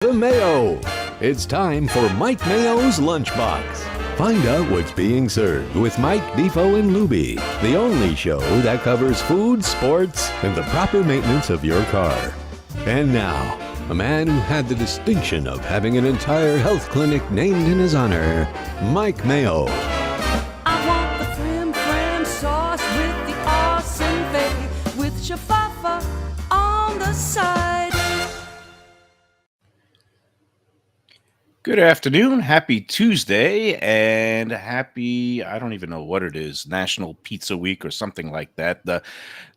The Mayo. It's time for Mike Mayo's Lunchbox. Find out what's being served with Mike, Defo and Lubie, the only show that covers food, sports, and the proper maintenance of your car. And now, a man who had the distinction of having an entire health clinic named in his honor, Mike Mayo. I want the frim fram sauce with the awesome fave with shafafa on the side. Good afternoon, happy Tuesday, and happy, I don't even know what it is, National Pizza Week or something like that.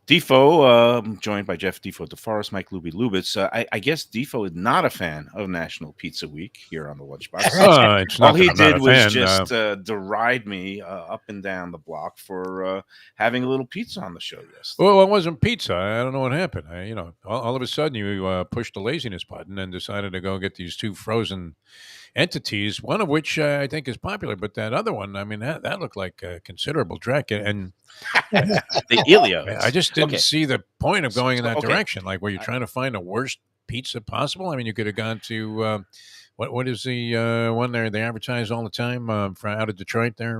Defo, joined by Jeff Defo DeForest, Mike Lubie Lubitz. I guess Defo is not a fan of National Pizza Week here on the Lunchbox. It's not All he that I'm not did a was fan. just deride me up and down the block for having a little pizza on the show yesterday. Well, it wasn't pizza. I don't know what happened. All of a sudden you pushed the laziness button and decided to go get these two frozen entities, one of which I think is popular, but that other one, I mean, that looked like a considerable trek. And The Ilios. I just didn't Okay. see the point of going in that Okay. direction. Like, were you trying to find the worst pizza possible? I mean, you could have gone to what is the one there they advertise all the time from out of Detroit there?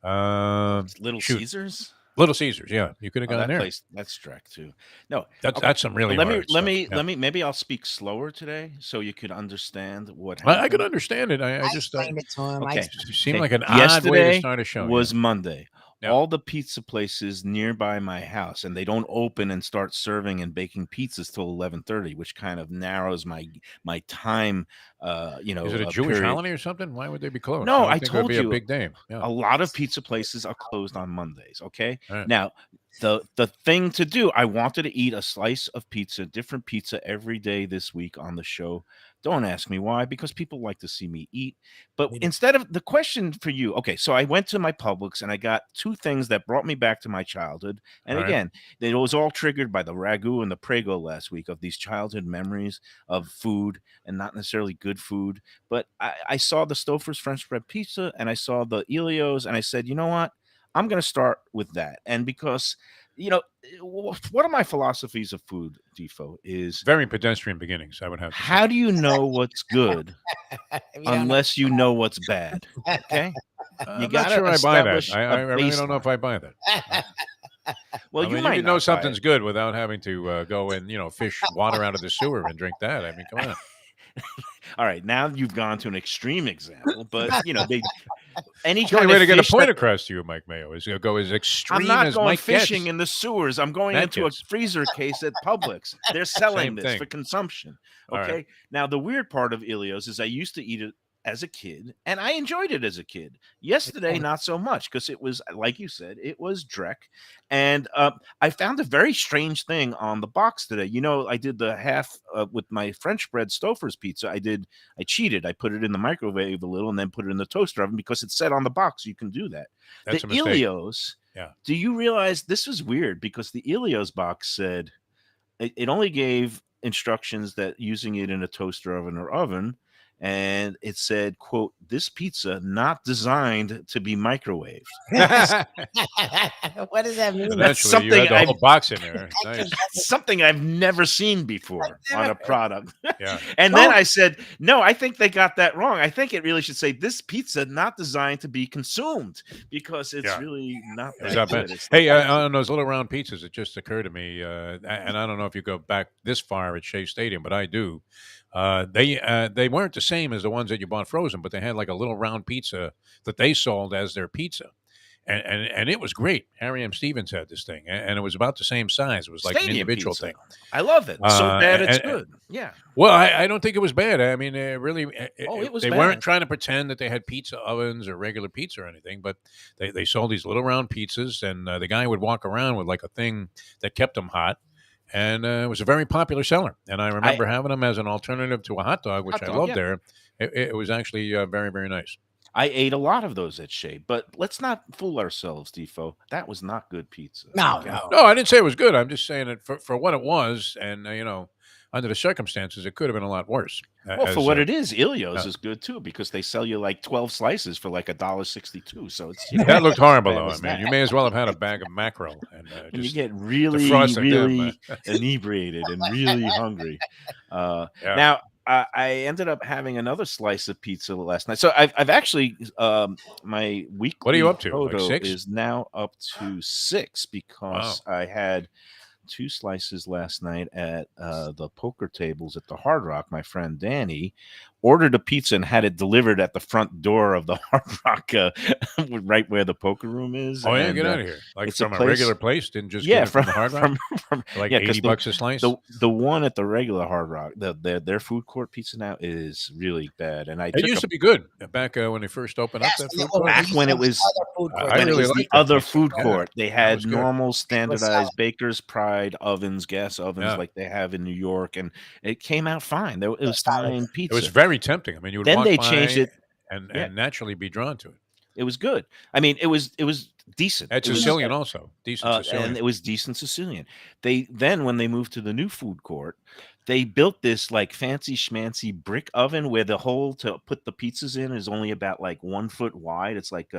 Little shoot. Caesars? Little Caesars, yeah. You could have Oh, gone that there. place, that's Trek too. No, okay. That's some really let hard me stuff. Yeah. maybe I'll speak slower today so you could understand what I happened. could understand it. I I just explained it to him. Okay. it seemed Okay, like an odd way to yesterday start a show. was Monday. Yeah. All the pizza places nearby my house, and they don't open and start serving and baking pizzas till 11:30, which kind of narrows my time. Is it a Jewish period. holiday or something? Why would they be closed? No, would I think it would told be you. a big day. Yeah. A lot of pizza places are closed on Mondays. Okay, All right. now the thing to do, I wanted to eat a slice of pizza, different pizza every day this week on the show. Don't ask me why, because people like to see me eat. But Me- instead of the question for you, okay, so I went to my Publix and I got two things that brought me back to my childhood. And All right. again, it was all triggered by the ragu and the prego last week of these childhood memories of food and not necessarily good food. But I saw the Stouffer's French bread pizza and I saw the Ilios and I said, you know what? I'm going to start with that. And because, one of my philosophies of food, Defo, is Very pedestrian beginnings, I would have to say. how do you know what's good If you don't know- unless you know what's bad? Okay. I'm not gotta sure I buy that. establish I a really don't know baseline. if I buy that. Well, I you mean, might can know not buy something's it. good without having to go and fish water out of the sewer and drink that. I mean, come on. All right, now you've gone to an extreme example, but any It's the only kind way of to get a fish point that- across to you, Mike Mayo, is to go as extreme I'm not as going Mike fishing gets. in the sewers. I'm going That into gets. a freezer case at Publix. They're selling Same this thing. for consumption. All right. Okay. Now the weird part of Ilios is I used to eat it as a kid, and I enjoyed it as a kid. Yesterday, not so much because it was, like you said, it was Drek, and I found a very strange thing on the box today. I did the half with my French bread Stouffer's pizza. I cheated. I put it in the microwave a little and then put it in the toaster oven because it said on the box you can do that. That's a The mistake. Ilios. Yeah. Do you realize this was weird because the Ilios box said it only gave instructions that using it in a toaster oven or oven, and it said, quote, "This pizza not designed to be microwaved." What does that mean? That's Eventually, you had something the whole box in there. Nice. Something I've never seen before I've never on a heard. product. Yeah. And then I said, no, I think they got that wrong. I think it really should say this pizza not designed to be consumed because it's Yeah. really not It was that that bad. good. It's Hey, on those little round pizzas, it just occurred to me, and I don't know if you go back this far at Shea Stadium, but I do. They weren't the same as the ones that you bought frozen, but they had like a little round pizza that they sold as their pizza, and it was great. Harry M. Stevens had this thing, and it was about the same size. It was like an stadium individual pizza. thing. I love it. So bad it's and- good. Yeah. Well, I don't think it was bad. I mean, really, It was they bad. weren't trying to pretend that they had pizza ovens or regular pizza or anything, but they sold these little round pizzas, and the guy would walk around with like a thing that kept them hot. And it was a very popular seller. And I remember having them as an alternative to a hot dog, which Hot I dog, loved yeah. there. It was actually very, very nice. I ate a lot of those at Shea, but let's not fool ourselves, Defo. That was not good pizza. No, Okay? no. No, I didn't say it was good. I'm just saying that for what it was, and under the circumstances, it could have been a lot worse. Well, for what it is, Ilios uh, is good too because they sell you like 12 slices for like $1.62. So it's That looked horrible, bad though. I as mean, that. you may as well have had a bag of mackerel. And and you just get really, defrosting them, really inebriated and really hungry. Yeah. Now, I ended up having another slice of pizza last night. So I've actually my What are you weekly up to? Like total 6? is now up to 6 because Wow. I had 2 slices last night at the poker tables at the Hard Rock. My friend Danny ordered a pizza and had it delivered at the front door of the Hard Rock, right where the poker room is. Oh, yeah, And get out of here. Like it's a from a regular place, place, didn't just get yeah, it from the Hard Rock? from For like yeah, because 80 bucks a slice? the one at the regular Hard Rock, their food court pizza now is really bad. And I It took used a to be good back when they first opened up Yes, that yeah, food well, court. they back used when to it have this was other food court I when that it really was was the liked that other pizza. food Yeah, court. They that was had good. normal was standardized Baker's Pride ovens, gas ovens Yeah. like they have in New York, and it came out fine. It was solid. fine It was pizza. very tempting. I mean, you would Then walk they changed by it. Yeah, and naturally be drawn to it. it was good. I mean, it was decent. That's It was Sicilian also. Decent and Sicilian. it was decent Sicilian. They then when they moved to the new food court, they built this like fancy schmancy brick oven where the hole to put the pizzas in is only about like 1 foot wide. It's like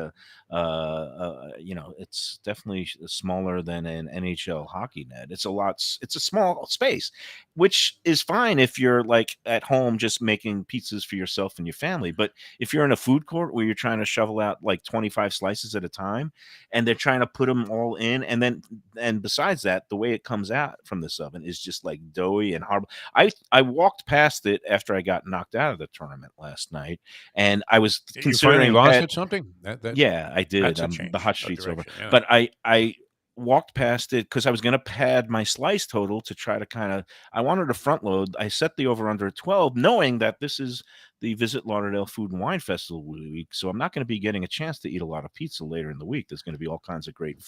it's definitely smaller than an NHL hockey net. It's a small space, which is fine if you're like at home just making pizzas for yourself and your family. But if you're in a food court where you're trying to shovel out like 25 slices at a time, and they're trying to put them all in, and besides that, the way it comes out from this oven is just like doughy and hard. I walked past it after I got knocked out of the tournament last night, and I was You finally considering lost at something? yeah, I did. That's a The hot change of streak's over, direction. Yeah. but I walked past it because I was going to pad my slice total to try to kind of. I wanted to front load. I set the over under at 12, knowing that this is the Visit Lauderdale Food and Wine Festival week, so I'm not going to be getting a chance to eat a lot of pizza later in the week. There's going to be all kinds of great,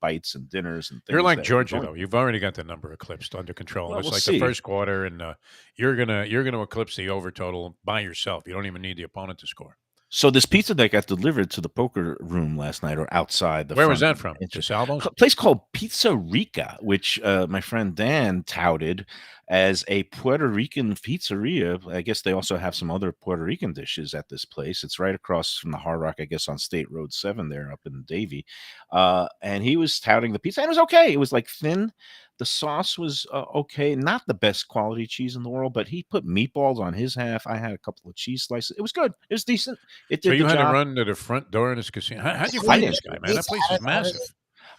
bites and dinners and things. You're like that we're Georgia, going though. to. You've already got the number eclipsed under control. Well, It's we'll like the see. first quarter, and you're gonna eclipse the over total by yourself. You don't even need the opponent to score. So this pizza that got delivered to the poker room last night, or outside the Where was front that from? entrance, DeSalvo's? a place called Pizza Rica, which my friend Dan touted as a Puerto Rican pizzeria. I guess they also have some other Puerto Rican dishes at this place. It's right across from the Hard Rock, I guess, on State Road 7 there up in Davie. And he was touting the pizza, and it was okay. It was like thin. The sauce was okay, not the best quality cheese in the world, but he put meatballs on his half. I had a couple of cheese slices. It was good. It was decent. It So did you the had to job. run to the front door of this casino. How'd you I find didn't. this guy, man? That place is massive.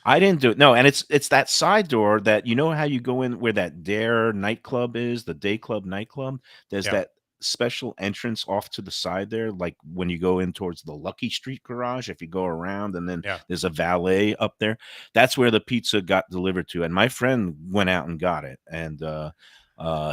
I didn't do it. No, and it's that side door that you know how you go in where that Dare nightclub is, the day club nightclub. There's Yeah. that special entrance off to the side there, like when you go in towards the Lucky Street garage. If you go around, and then Yeah. there's a valet up there. That's where the pizza got delivered to. And my friend went out and got it, and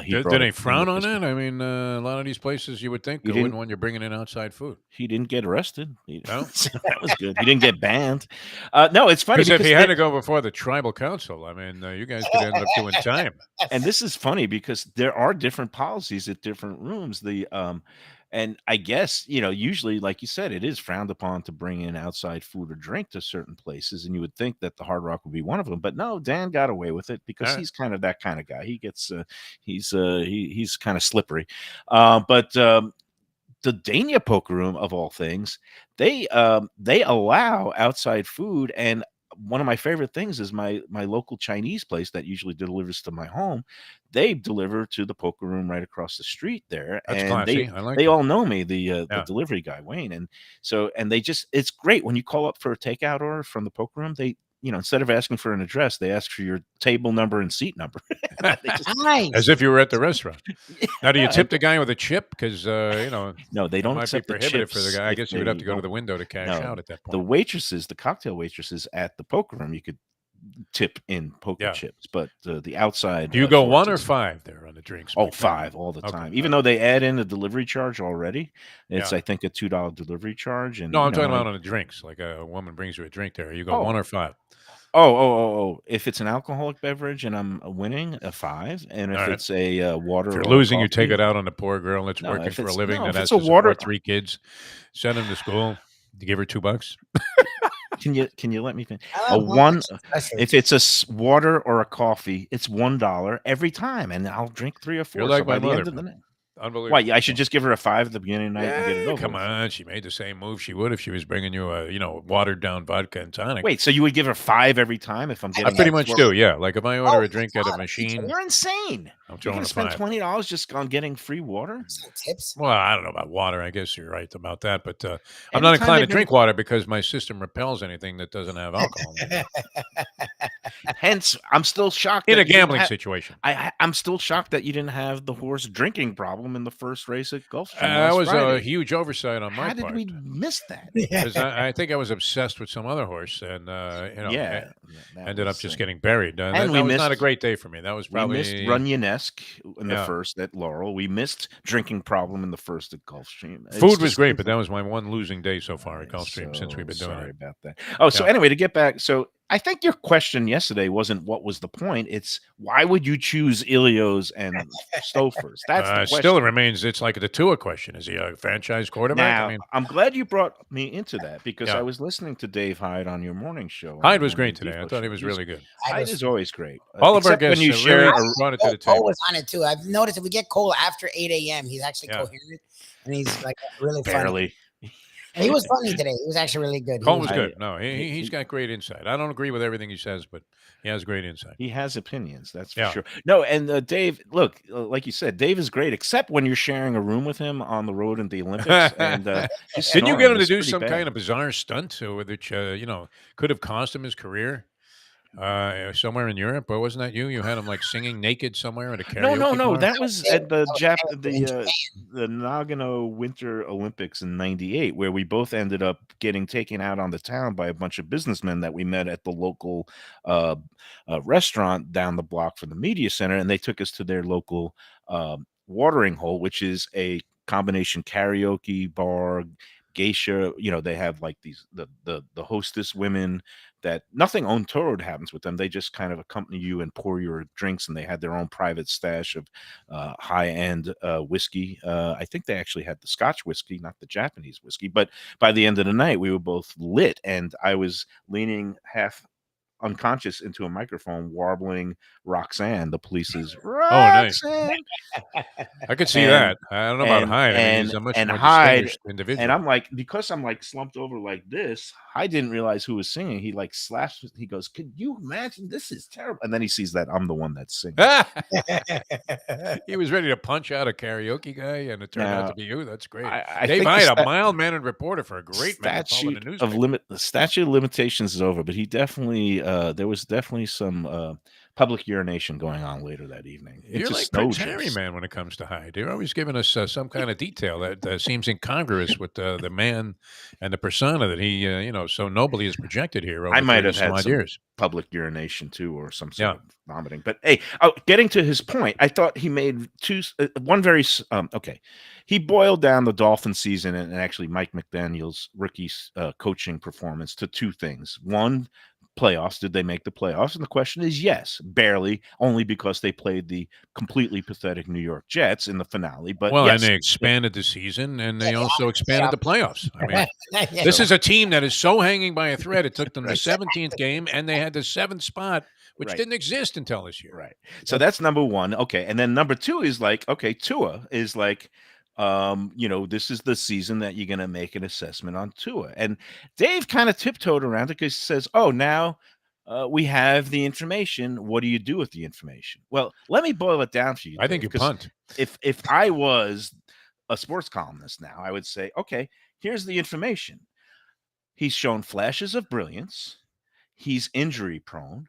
he Did brought they it in frown with on us. that? I mean, a lot of these places you would think He wouldn't didn't. want you bringing in outside food. He didn't get arrested. No? So that was good. He didn't get banned. No, it's funny Because if because he had to go before the tribal council, I mean, you guys could end up doing time. and this is funny because there are different policies at different rooms. And I guess usually, like you said, it is frowned upon to bring in outside food or drink to certain places, and you would think that the Hard Rock would be one of them. But no, Dan got away with it because All right. he's kind of that kind of guy. He gets he's kind of slippery. But the Dania Poker Room, of all things, they allow outside food. And one of my favorite things is my local Chinese place that usually delivers to my home. They deliver to the poker room right across the street there, That's and classy. I like they that. all know me, the Yeah. delivery guy Wayne, and they just it's great when you call up for a takeout order from the poker room. They instead of asking for an address, they ask for your table number and seat number. They just- Nice. As if you were at the restaurant. Now, do you Yeah, tip the guy with a chip? Because, no, they that don't might be accept the prohibitive for the chips guy. I if guess you would have they to go to don't- the window to cash no, out at that the point. waitresses, the cocktail waitresses at the poker room, you could tip in poker Yeah. chips, but the outside. Do you go folks, 1 or it's- 5 there on the drinks? Oh, Mike? I mean, 5 all the okay, time. all Even right. though they add in a delivery charge already, it's Yeah. I think a $2 delivery charge. And No, I'm talking about on the drinks. Like a woman brings you a drink there. You go Oh. 1 or 5. Oh! If it's an alcoholic beverage and I'm winning, a 5, and if All right. it's a water, If you're or a losing, you take coffee- it out on the poor girl that's No, working if for a it's- living no, that if has it's to a water- support 3 kids. Send them to school. You give her $2. Can you let me finish? I A love one. especially. If it's water or a coffee, it's $1 every time, and I'll drink 3 or 4. You're like so by my the mother, end of the man. night, Unbelievable. Why? I should just give her a 5 at the beginning of the night and get it over Come with. on. She made the same move she would if she was bringing you a, watered down vodka and tonic. Wait, so you would give her 5 every time if I'm I getting pretty a much four- do, yeah. Like if I order Oh, a drink at a God, machine, You're insane. I'm You're throwing going a to spend 5. $20 just on getting free water? Some tips. Well, I don't know about water. I guess you're right about that, but I'm Anytime not inclined to they've been- drink water because my system repels anything that doesn't have alcohol in it. Hence, I'm still shocked In that a you didn't gambling have- situation. I'm still shocked that you didn't have the horse drinking problem in the first race at Gulfstream. That last was a Friday. huge oversight on my How did part. we miss that? 'Cause I think I was obsessed with some other horse, and Yeah, that ended up was, just getting buried. and That we was not a missed- great day for me. That was We missed probably Runyon-esque in the Yeah. first at Laurel. We missed drinking problem in the first at Gulfstream. It's food was just- great, but that was my one losing day so far at I'm Gulfstream since we've been so doing sorry it. about that. Oh, so Yeah. anyway, to get back, so I think your question yesterday wasn't what was the point. It's why would you choose Ilios and Stofers? That's the question. Still remains. It's like the Tua question: is he a franchise quarterback? Now, I mean, I'm glad you brought me into that because Yeah. I was listening to Dave Hyde on your morning show. Hyde was on great the today. I Defo thought he show. was He's- really good. Hyde is always great. All of our Except when guests you really share brought it to the Cole table. was on it too. I've noticed if we get Cole after 8 a.m., he's actually Yeah. coherent and he's like really funny. barely. And he was funny today. He was actually really good. He Cole was I- good. No, he's got great insight. I don't agree with everything he says, but he has great insight. He has opinions, that's for Yeah. sure. No, and Dave, look, like you said, Dave is great, except when you're sharing a room with him on the road in the Olympics. And his Didn't you snoring get him to is do pretty some bad. kind of bizarre stunt, which could have cost him his career? Somewhere in Europe, or wasn't that you? You had him like singing naked somewhere at a karaoke No. bar? That was at the in Japan. the Nagano Winter Olympics in '98, where we both ended up getting taken out on the town by a bunch of businessmen that we met at the local restaurant down the block from the media center, and they took us to their local watering hole, which is a combination karaoke bar, geisha. They have like these the hostess women that nothing untoward happens with them. They just kind of accompany you and pour your drinks, and they had their own private stash of high-end whiskey. I think they actually had the Scotch whiskey, not the Japanese whiskey. But by the end of the night, we were both lit, and I was leaning half unconscious into a microphone, warbling Roxanne, the Police's nice. Roxanne. I could see And- that. I don't know about and- Hyde. I mean, and- he's a much and more Hyde- distinguished individual. And I'm like, because I'm like slumped over like this, I didn't realize who was singing. He like slaps. He goes, "Could you imagine? This is terrible." And then he sees that I'm the one that's singing. He was ready to punch out a karaoke guy, and it turned out Now, to be you. That's great. I Dave think Hyde, the a mild-mannered reporter for a great metropolitan newspaper. the statute of limitations is over, but he definitely there was definitely some public urination going on later that evening. You're It's a like snow Prince Harry, drifts. man, when it comes to Hyde. You're always giving us some kind of detail that seems incongruous with the man and the persona that he, so nobly is projected here over I might 30 have some had odd some years. public urination too, or some Yeah. sort of vomiting. But hey, getting to his point, I thought he made one very okay. He boiled down the Dolphin season and actually Mike McDaniel's rookie coaching performance to two things. One, playoffs. Did they make the playoffs? And the question is yes, barely, only because they played the completely pathetic New York Jets in the finale. But Well, yes, and they expanded the season, and they also expanded the playoffs. I mean, Yeah. this is a team that is so hanging by a thread. It took them the Right. 17th game, and they had the 7th spot, which Right. didn't exist until this year. right. So that's number one. Okay. And then number two is like, okay, Tua is like, this is the season that you're going to make an assessment on Tua. And Dave kind of tiptoed around it because he says, oh, now we have the information. What do you do with the information? Well, let me boil it down for you. I think you Dave, 'cause punt. If I was a sports columnist now, I would say, okay, here's the information. He's shown flashes of brilliance. He's injury prone.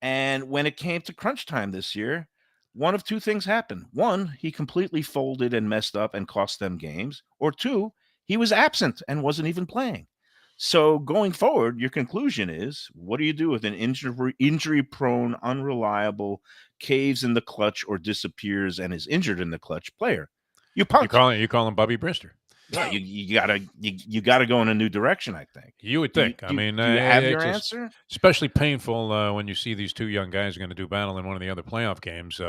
And when it came to crunch time this year, one of two things happened. One, he completely folded and messed up and cost them games. Or two, he was absent and wasn't even playing. So going forward, your conclusion is, what do you do with an injury-prone, unreliable, caves in the clutch or disappears and is injured in the clutch player? You punt. You call him Bubby Brister. Well, you gotta go in a new direction. I think You would Do you- think. I do- mean, do you have it's your just answer? especially painful when you see these two young guys are going to do battle in one of the other playoff games.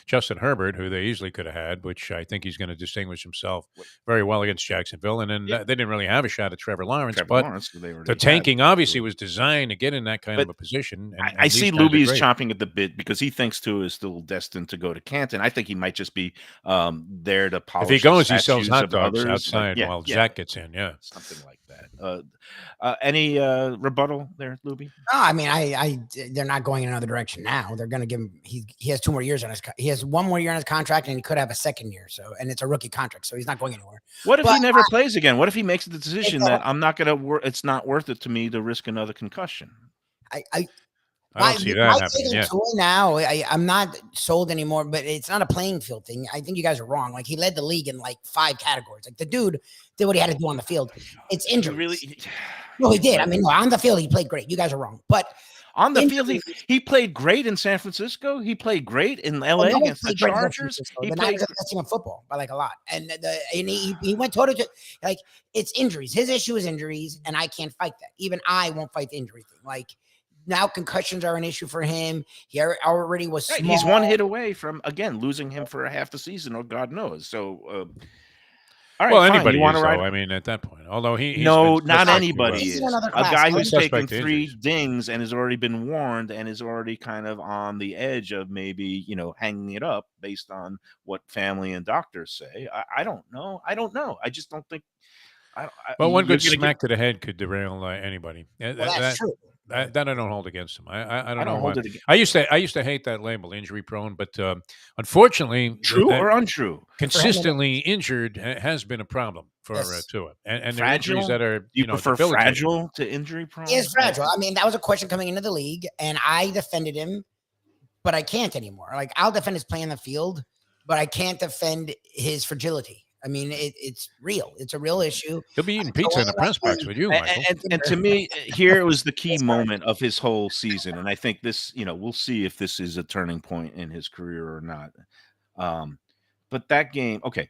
Justin Herbert, who they easily could have had, which I think he's going to distinguish himself very well against Jacksonville. And then Yeah. they didn't really have a shot at Trevor Lawrence, Trevor but Lawrence, who they the already had. tanking obviously was designed to get in that kind But of a position. And I these see guys are Lubie is great. chomping at the bit because he thinks Tua is still destined to go to Canton. I think he might just be there to polish. If he goes, the he sells statues hot of dogs others. outside while Zach gets in. Yeah. Something like that. Any rebuttal there, Lubie? No, I mean, they're not going in another direction now. They're going to give him. He has 2 more years on his. He has 1 more year on his contract, and he could have a second year. So, and it's a rookie contract, so he's not going anywhere. What if But he never plays again? What if he makes the decision that I'm not going to it's not worth it to me to risk another concussion? I don't see that happening yet. Now, I'm not sold anymore, but it's not a playing field thing. I think you guys are wrong. Like, he led the league in like 5 categories. Like, the dude did what he had to do on the field. It's injuries. Really? No, he did. I mean, no, on the field, he played great. You guys are wrong. But on the field, he played great in San Francisco. He played great in LA against the Chargers. He played the best team in football by like a lot. And he went toe to toe. Like, it's injuries. His issue is injuries, and I can't fight that. Even I won't fight the injury thing. Like, now concussions are an issue for him. He already was small. He's 1 hit away from, again, losing him for a half the season, or God knows. So, all right, well, fine. anybody You want is, to ride? though. I mean, at that point, although he's no, been not suspect anybody to, He's is. in another A class. guy who's Suspect taken to 3 injuries. dings and has already been warned and is already kind of on the edge of maybe, hanging it up based on what family and doctors say. I don't know. I just don't think. Well, one good smack to the head could derail anybody. Well, that's true. That I don't hold against him. I don't know hold why. it against. I used to hate that label, injury prone, but unfortunately, True or untrue? consistently injured has been a problem for Tua, and there are injuries that are you prefer debilitating. fragile to injury prone? He is fragile. I mean, that was a question coming into the league, and I defended him, but I can't anymore. Like, I'll defend his play in the field, but I can't defend his fragility. I mean, it's real. It's a real issue. He'll be eating pizza in the press box with you, Michael. And to me, here was the key moment of his whole season. And I think this, we'll see if this is a turning point in his career or not. But that game, okay,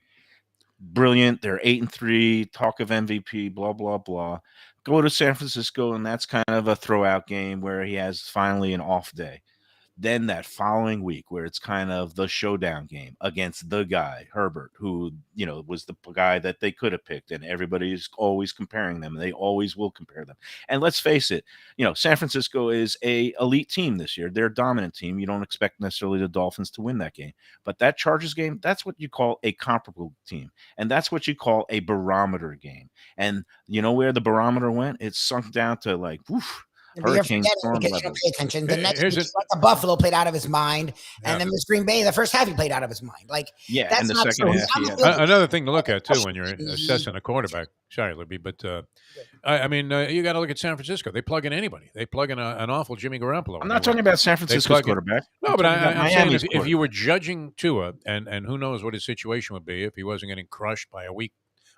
brilliant. They're 8-3, talk of MVP, blah, blah, blah. Go to San Francisco, and that's kind of a throwout game where he has finally an off day. Then that following week, where it's kind of the showdown game against the guy, Herbert, who, was the guy that they could have picked, and everybody's always comparing them. They always will compare them. And let's face it, San Francisco is a elite team this year. They're a dominant team. You don't expect necessarily the Dolphins to win that game. But that Chargers game, that's what you call a comparable team. And that's what you call a barometer game. And you know where the barometer went? It sunk down to like, woof. Hurricane storm because you don't pay attention. The next week, like the Buffalo played out of his mind, and then this Green Bay, the first half he played out of his mind. Like, that's and the not second half. Another thing to look at too when you're assessing a quarterback. Sorry, Libby, but I mean, you got to look at San Francisco. They plug in anybody. They plug in an awful Jimmy Garoppolo. I'm not talking about San Francisco's quarterback. No, but I'm saying if you were judging Tua, and who knows what his situation would be if he wasn't getting crushed by a weak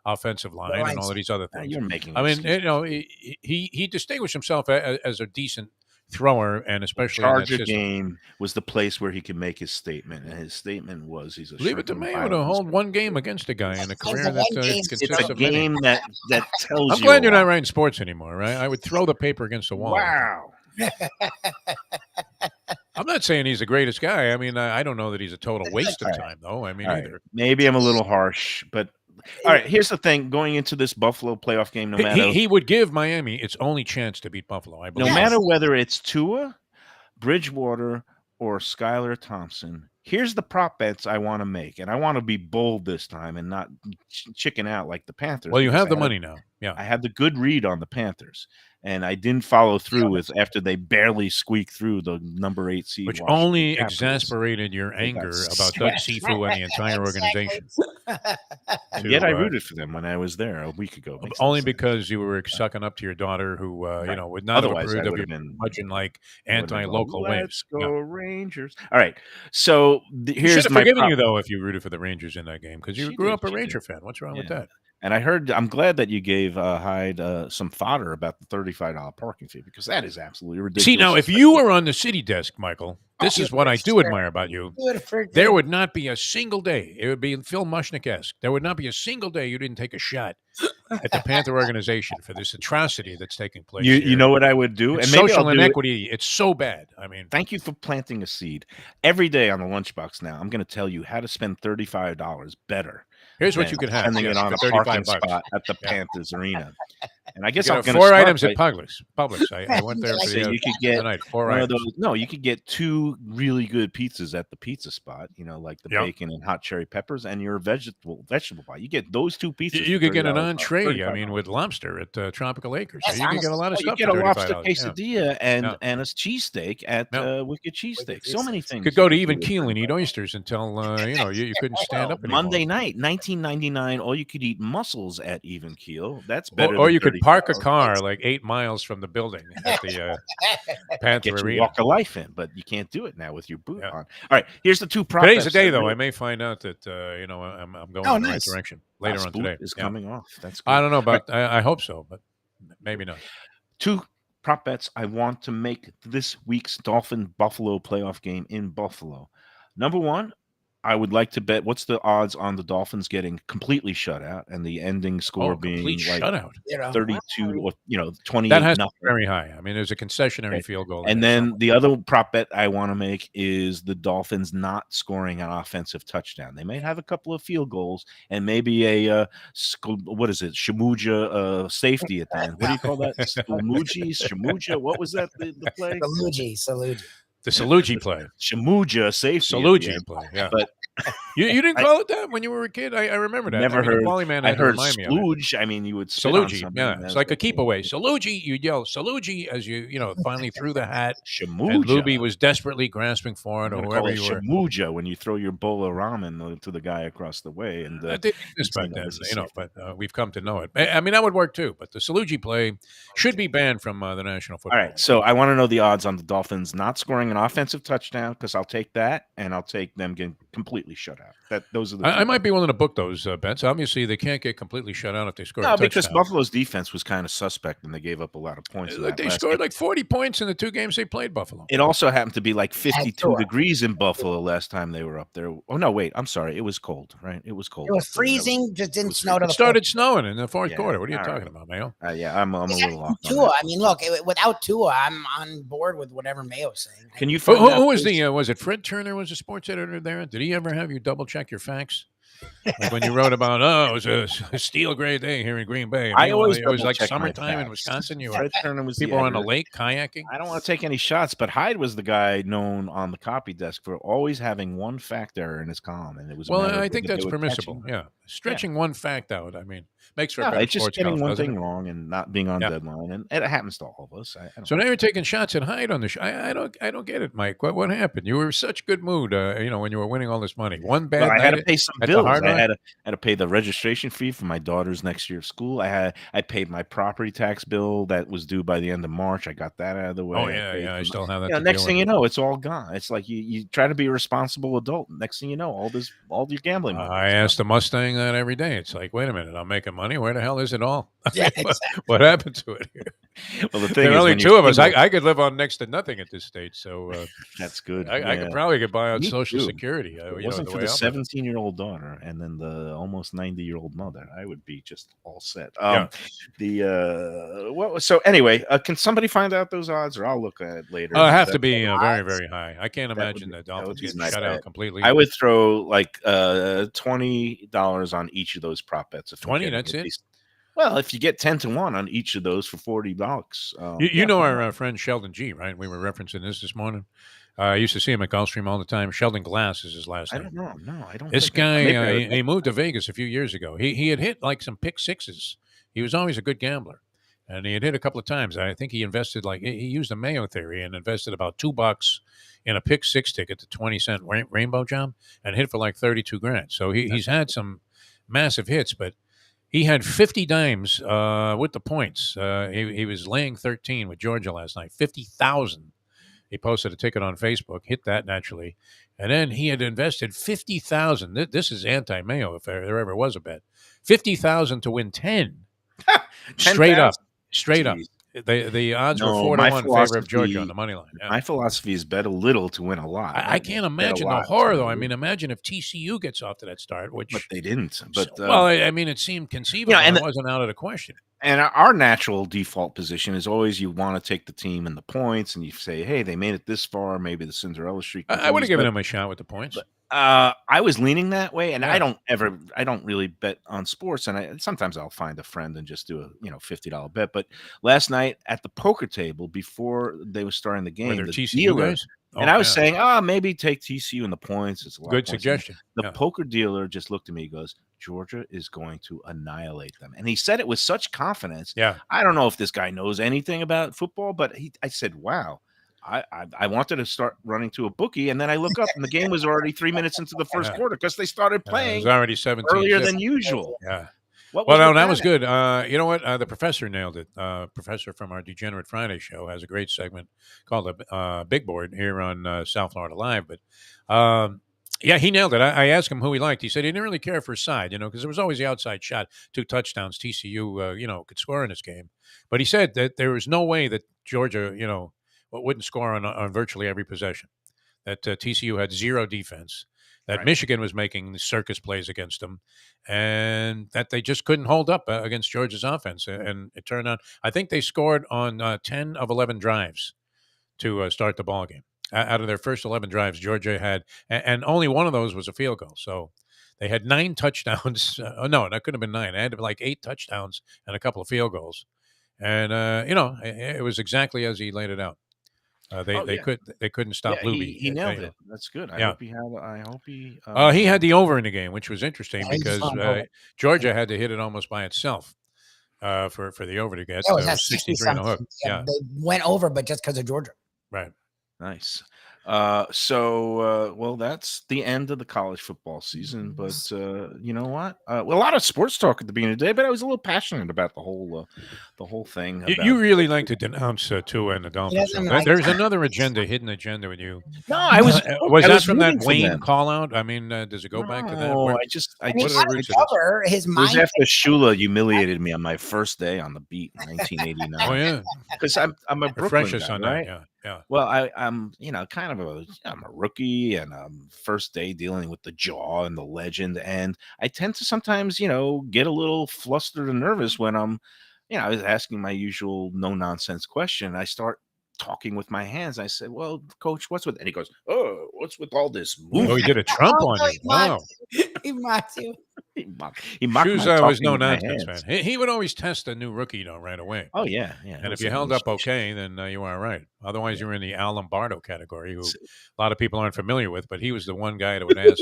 offensive line and all of these other things. You're making. I mean, he distinguished himself as a decent thrower, and especially the Charger game was the place where he could make his statement, and his statement was he's a leave it to Mayo to hold one game against a guy in a career that consists it's a of game that tells. I'm glad you're not writing sports anymore, right? I would throw the paper against the wall. Wow. I'm not saying he's the greatest guy. I mean, I don't know that he's a total waste of time, though. I mean, either. Maybe I'm a little harsh, but. All right, here's the thing. Going into this Buffalo playoff game, no matter he would give Miami its only chance to beat Buffalo. I believe. No matter whether it's Tua, Bridgewater, or Skylar Thompson, here's the prop bets I want to make, and I want to be bold this time and not chicken out like the Panthers. Well, you have the money now. Yeah, I had the good read on the Panthers, and I didn't follow through with after they barely squeked through the number 8 seed, which Washington only Capitals. Exasperated your anger about Doug Sifu and the entire organization. Yet I rooted for them when I was there a week ago. Only because you were sucking up to your daughter, who would not have approved of your budging like anti-local waves. Let's go Rangers! All right, so here's should have my forgiven you though if you rooted for the Rangers in that game because you She grew did, up a she Ranger did. fan. What's wrong with that? And I'm glad that you gave Hyde some fodder about the $35 parking fee, because that is absolutely ridiculous. See, now, if you were on the city desk, Michael, this is what I do sure. admire about you. Beautiful. There would not be a single day. It would be Phil Mushnick-esque. There would not be a single day you didn't take a shot at the Panther organization for this atrocity that's taking place. You know what I would do? It's And maybe social I'll do it. inequity. It's so bad. I mean, Thank you for planting a seed. Every day on the Lunchbox now, I'm going to tell you how to spend $35 better. here's what than you could have. spending Yes, it on for a parking $35. spot at the Yeah. Panthers Arena. And I guess You I'm got going to 4 start items by, at Publix. I went there for so the you could get night. 4 one of items. those. No, you could get 2 really good pizzas at the pizza spot. Like the Yep. bacon and hot cherry peppers, and your vegetable pie. You get those 2 pizzas. You for could get an $30 entree. I $35. mean, with lobster at Tropical Acres. Yes, So you could get a lot of You stuff get for a lobster $35. Yeah. quesadilla and Yeah. and a cheesesteak at Yeah. Wicked Cheesesteak. So Cheesesteaks. many things. Could go to you Even do Keel for and eat $35. oysters until you couldn't stand up anymore. Monday night, 19.99. All you could eat mussels at Even Keel. That's better. Or than you could park a $35. car like 8 miles from the building at the Panther Get your Arena. walk of life in, but you can't do it now with your boot Yeah. on. All right, here's the 2 prop Today's the bets day, that though. really- I may find out that I'm going Oh, in the right nice. direction later Last on boot today. is Yeah. coming off. That's I good. don't know about. I hope so, but maybe not. 2 prop bets I want to make this week's Dolphin Buffalo playoff game in Buffalo. Number 1, I would like to bet what's the odds on the Dolphins getting completely shut out and the ending score being Complete like shutout. 32 or 28 That has to be nothing. very high. I mean, there's a concessionary Okay. field goal. And there then somewhere. the other prop bet I want to make is the Dolphins not scoring an offensive touchdown. They might have a couple of field goals and maybe a Shamuja safety at the end. What do you call that? Shamuja? What was that? The play? Salute. the Salugi play. Shamuja safety. at the Salugi end. play. Yeah. But you didn't call it that when you were a kid? I remember that. Never I mean, heard. the Wally man I had to heard remind me of it. splooge. I mean, you would spit on Salugi, something, yeah. and It's that's like a what- keep away. Salugi, you'd yell Salugi as you finally threw the hat. And Shamuja. Lubie was desperately grasping for it, I'm or gonna call whoever it you were. Shamuja when you throw your bowl of ramen to the guy across the way. And That didn't exist back that then, was a safety. but we've come to know it. I mean, that would work too. But the Salugi play should be banned from the National Football All right, so I want to know the odds on the Dolphins not scoring an offensive touchdown, because I'll take that, and I'll take them getting completely shut out. Those are the. I two might be willing to book those bets. Obviously, they can't get completely shut out if they score a No, because touchdown. Buffalo's defense was kind of suspect, and they gave up a lot of points. in Like that they last scored game. like 40 points in the 2 games they played Buffalo. It also happened to be like 52 Tua. degrees in Buffalo last time they were up there. Oh no, wait, I'm sorry, it was cold, right? It was cold. It was up there. That freezing, just didn't was snow to It the started snowing in the fourth Yeah, quarter. What are you all talking right. about, Mayo? Yeah, I'm a little off. on Tua. that. I mean, look, without Tua, I'm on board with whatever Mayo's saying. Can you Who, find out who was who's- the was it Fred Turner was the sports editor there? Did he ever have you double check your facts? Like when you wrote about it was a steel gray day here in Green Bay. And I meanwhile, always it was like double-check my summertime in facts. Wisconsin. You were Fred Turner was the people were on the editor. lake kayaking. I don't want to take any shots, but Hyde was the guy known on the copy desk for always having one fact error in his column, and it was. a Well, matter of I think whether that's they would catch permissible. him. Yeah, stretching one fact out. I mean, makes for a No, better it's just sports getting column, one doesn't thing it? wrong and not being on Yeah. deadline, and it happens to all of us. I don't So now you're taking shots at Hyde on the show. I don't get it, Mike. What happened? You were in such good mood, when you were winning all this money. One bad But I had night to pay some at the bills. Hard I Rock? had to pay the registration fee for my daughter's next year's school. I paid my property tax bill that was due by the end of March. I got that out of the way. Oh I yeah, paid yeah. I for still have that. Yeah, to next deal thing with. you know, it's all gone. It's like you try to be a responsible adult. Next thing you know, all your gambling money. I ask the Mustang that every day. It's like, wait a minute, I'm making money. Where the hell is it all? Yeah, What happened to it here? Well, the thing There are is, only when 2 you're of us. single- I could live on next to nothing at this stage. So that's good. I could probably get by on Me Social too. Security. If it you wasn't know, for way the I'm living. 17-year-old daughter and then the almost 90-year-old mother, I would be just all set. Yeah. So anyway, can somebody find out those odds, or I'll look at it later? Oh, have to That- be very, very high. I can't That would imagine be- the that would Dolphins be getting nice. shut out completely. I would throw like $20 on each of those prop bets. If I'm 20, getting that's at it? least- Well, if you get 10-1 on each of those for $40, You know our friend Sheldon G, right? We were referencing this morning. I used to see him at Gulfstream all the time. Sheldon Glass is his last I name. don't know. No, I don't. This think I- guy, maybe I- he moved to Vegas a few years ago. He had hit like some pick sixes. He was always a good gambler, and he had hit a couple of times. I think he invested he used a Mayo theory and invested about $2 in a pick six ticket, the 20-cent rainbow jump, and hit for like 32 grand. So he's had some massive hits, but he had 50 dimes with the points. He was laying 13 with Georgia last night. 50,000 He posted a ticket on Facebook, hit that naturally, and then he had invested 50,000. This is anti-Mayo if there ever was a bet. 50,000 to win 10, straight up, 10,000. straight up. Jeez. The odds were No, 4-1 in favor of Georgia on the money line. Yeah. My philosophy is bet a little to win a lot. I can't imagine the horror, though. I mean, imagine if TCU gets off to that start, which but they didn't. But well, I mean, it seemed conceivable. and it wasn't out of the question. And our natural default position is always you want to take the team and the points, and you say, "Hey, they made it this far. Maybe the Cinderella streak." I would have given them a shot with the points. But, I was leaning that way, and Yeah. I don't really bet on sports, and sometimes I'll find a friend and just do a $50 bet. But last night at the poker table before they were starting the game, Were there the TCU dealer, guys? and I was saying, maybe take TCU and the points. It's a lot Good of points. suggestion. The Yeah. poker dealer just looked at me, and goes, "Georgia is going to annihilate them," and he said it with such confidence. Yeah. I don't know if this guy knows anything about football, but I said, "Wow." I wanted to start running to a bookie, and then I look up, and the game was already 3 minutes into the first quarter because they started It playing was already 17 earlier zip. than usual. Yeah. What Well, was no, with that was good. You know what? The professor nailed it. Professor from our Degenerate Friday show has a great segment called the Big Board here on South Florida Live. But yeah, he nailed it. I asked him who he liked. He said he didn't really care for his side, because there was always the outside shot. 2 touchdowns, TCU, could score in this game. But he said that there was no way that Georgia, wouldn't score on virtually every possession. That TCU had 0 defense. That Right. Michigan was making circus plays against them, and that they just couldn't hold up against Georgia's offense. And it turned out, I think they scored on 10 of 11 drives to start the ball game. Out of their first 11 drives, Georgia had, and only one of those was a field goal. So they had 9 touchdowns. No, that could have been 9. They had like 8 touchdowns and a couple of field goals. And, it was exactly as he laid it out. They couldn't stop Yeah, Lubie. he nailed it. That's good. I hope he. He had the over in the game, which was interesting Yeah, he just because went over. Georgia had to hit it almost by itself for the over to get That was at 63 and a hook. 60-something. Yeah, they went over, but just because of Georgia. Right. Nice. Well, that's the end of the college football season. But you know what? A lot of sports talk at the beginning of the day, but I was a little passionate about the whole thing. You really like to denounce Tua and the Dolphins. doesn't like There's another hidden agenda with you. No, I was. Was I that was from that rooting for Wayne them. call out? I mean, does it go back to that? No, Where- I I mean, What he are the got roots to of this? cover his It was mind. after Shula humiliated me on my first day on the beat in Oh 1989. yeah, Because I'm a Brooklyn refresh us guy, on right? that. Yeah. Well, I'm kind of I'm a rookie and first day dealing with the jaw and the legend, and I tend to sometimes get a little flustered and nervous when I was asking my usual no nonsense question. I start talking with my hands. I said, "Well, coach, what's with?" And he goes, "Oh, what's with all this Oh, movement?" he did a Trump Oh, on no, you. he Wow. mocked He mocked you. He mocked Shoes my was talking no with my nonsense, man. hands. He would always test a new rookie, right away. Oh yeah. And if you held up okay, then you are right. Otherwise, you were in the Al Lombardo category, who a lot of people aren't familiar with. But he was the one guy that would ask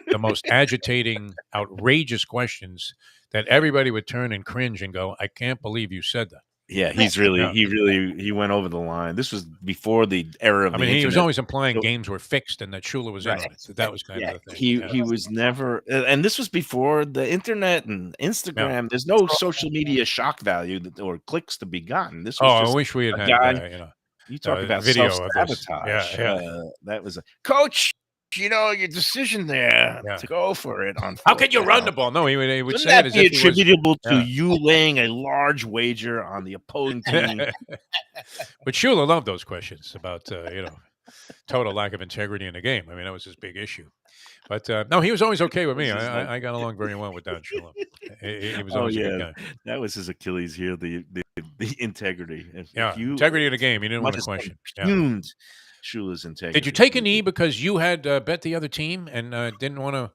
the most agitating, outrageous questions that everybody would turn and cringe and go, "I can't believe you said that." Yeah, Yeah. he went over the line. This was before the era of I the mean, he was internet. always implying So- games were fixed and that Shula was in on Right. it. That was kind Yeah, of the thing. he was never, and this was before the internet and Instagram. There's no social media shock value or clicks to be gotten. This was Oh, I just wish we had a had, guy. You talk about video of self this. sabotage. Yeah. That was a coach. Your decision there Yeah. to go for it on. How fourth can you run the down. ball? No, he would Wouldn't say it that as be if he was. attributable to Yeah. you laying a large wager on the opposing team? But Shula loved those questions about total lack of integrity in the game. I mean, that was his big issue. But no, he was always okay with me. This is like- I got along very well with Don Shula. He was Oh always a yeah, good guy. that was his Achilles heel. The integrity. If Yeah, you integrity of the game. He didn't want much to as question. Yeah. impugned Shula's integrity. Did you take a knee because you had bet the other team and didn't want to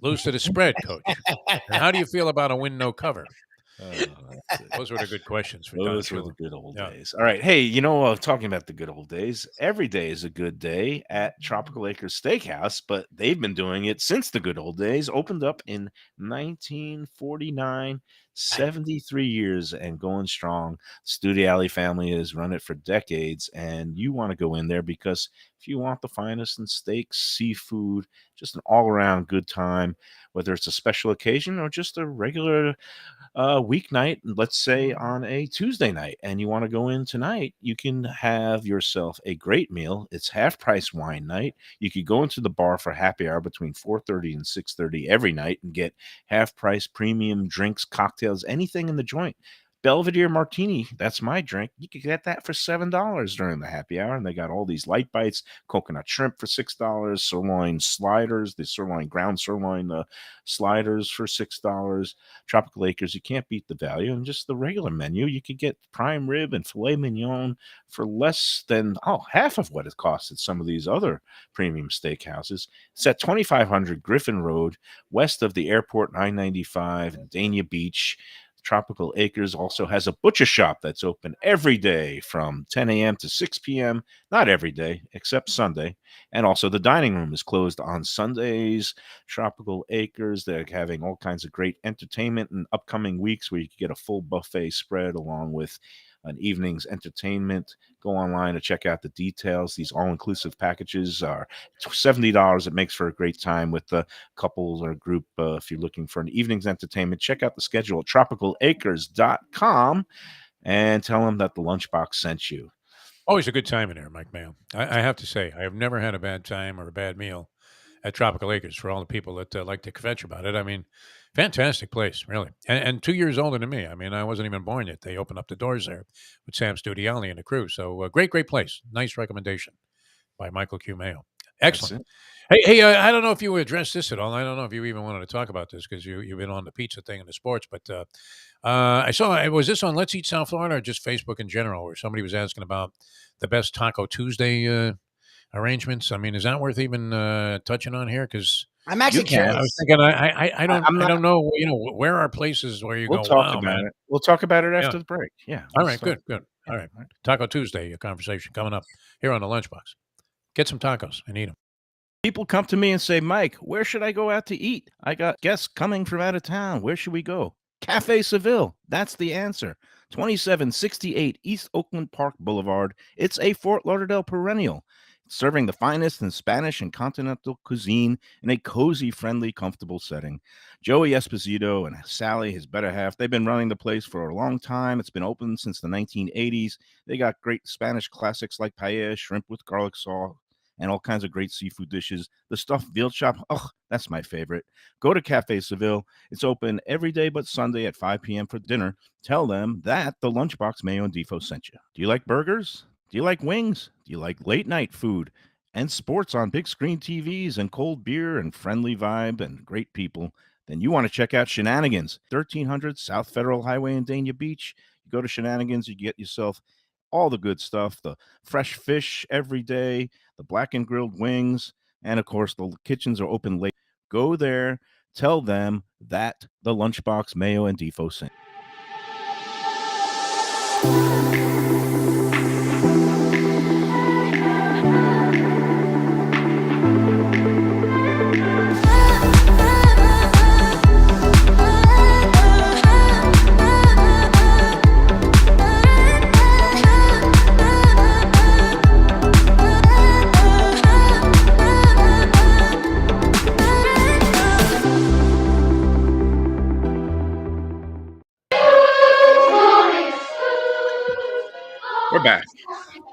lose to the spread, Coach? And how do you feel about a win no cover? That's it. Those were the good questions for Don Those were the Shula. good old Yeah. days. All right. Hey, talking about the good old days, every day is a good day at Tropical Acres Steakhouse, but they've been doing it since the good old days. Opened up in 1949, 73 years and going strong. Studio Alley family has run it for decades, and you want to go in there because if you want the finest in steaks, seafood, just an all-around good time, whether it's a special occasion or just a regular weeknight, let's say on a Tuesday night, and you want to go in tonight, you can have yourself a great meal. It's half price wine night. You could go into the bar for happy hour between 4:30 and 6:30 every night and get half price premium drinks, cocktails, anything in the joint. Belvedere Martini, that's my drink. You could get that for $7 during the happy hour. And they got all these light bites, coconut shrimp for $6, sirloin sliders, the sirloin ground sirloin sliders for $6. Tropical Acres, you can't beat the value. And just the regular menu, you could get prime rib and filet mignon for less than half of what it costs at some of these other premium steakhouses. It's at 2500 Griffin Road, west of the airport 995 in Dania Beach. Tropical Acres also has a butcher shop that's open every day from 10 a.m. to 6 p.m. Not every day, except Sunday. And also the dining room is closed on Sundays. Tropical Acres, they're having all kinds of great entertainment in upcoming weeks where you can get a full buffet spread along with an evening's entertainment. Go online to check out the details. These all-inclusive packages are $70. It makes for a great time with the couples or group. If you're looking for an evening's entertainment, check out the schedule at tropicalacres.com and tell them that the Lunchbox sent you. Always a good time in there, Mike Mayo. I have to say, I have never had a bad time or a bad meal at Tropical Acres. For all the people that like to kvetch about it, I mean, fantastic place, really. And 2 years older than me. I mean, I wasn't even born yet. They opened up the doors there with Sam Studiali and the crew. So great place. Nice recommendation by Michael Q. Mayo. Excellent. Hey, I don't know if you addressed this at all. I don't know if you even wanted to talk about this because you've been on the pizza thing and the sports. But I saw, was this on Let's Eat South Florida or just Facebook in general, where somebody was asking about the best Taco Tuesday arrangements? I mean, is that worth even touching on here? Because I'm actually curious. I was thinking, I don't know. You know, where are places where you We'll go? talk Wow, about man. it. We'll talk about it after Yeah. the break. Yeah. All we'll right, start. good. All right, Taco Tuesday conversation coming up here on the Lunchbox. Get some tacos and eat them. People come to me and say, Mike, where should I go out to eat? I got guests coming from out of town. Where should we go? Café Seville. That's the answer. 2768 East Oakland Park Boulevard. It's a Fort Lauderdale perennial, serving the finest in Spanish and continental cuisine in a cozy, friendly, comfortable setting. Joey Esposito and Sally, his better half, they've been running the place for a long time. It's been open since the 1980s. They got great Spanish classics like paella, shrimp with garlic sauce, and all kinds of great seafood dishes. The stuffed veal chop, that's my favorite. Go to Café Seville. It's open every day but Sunday at 5 p.m. for dinner. Tell them that the Lunchbox Mayo and Defo sent you. Do you like burgers? Do you like wings? Do you like late night food and sports on big screen TVs and cold beer and friendly vibe and great people? Then you want to check out Shenanigans, 1300 South Federal Highway in Dania Beach. You go to Shenanigans, you get yourself all the good stuff, the fresh fish every day, the black and grilled wings, and of course, the kitchens are open late. Go there, tell them that the Lunchbox Mayo and Defo sent.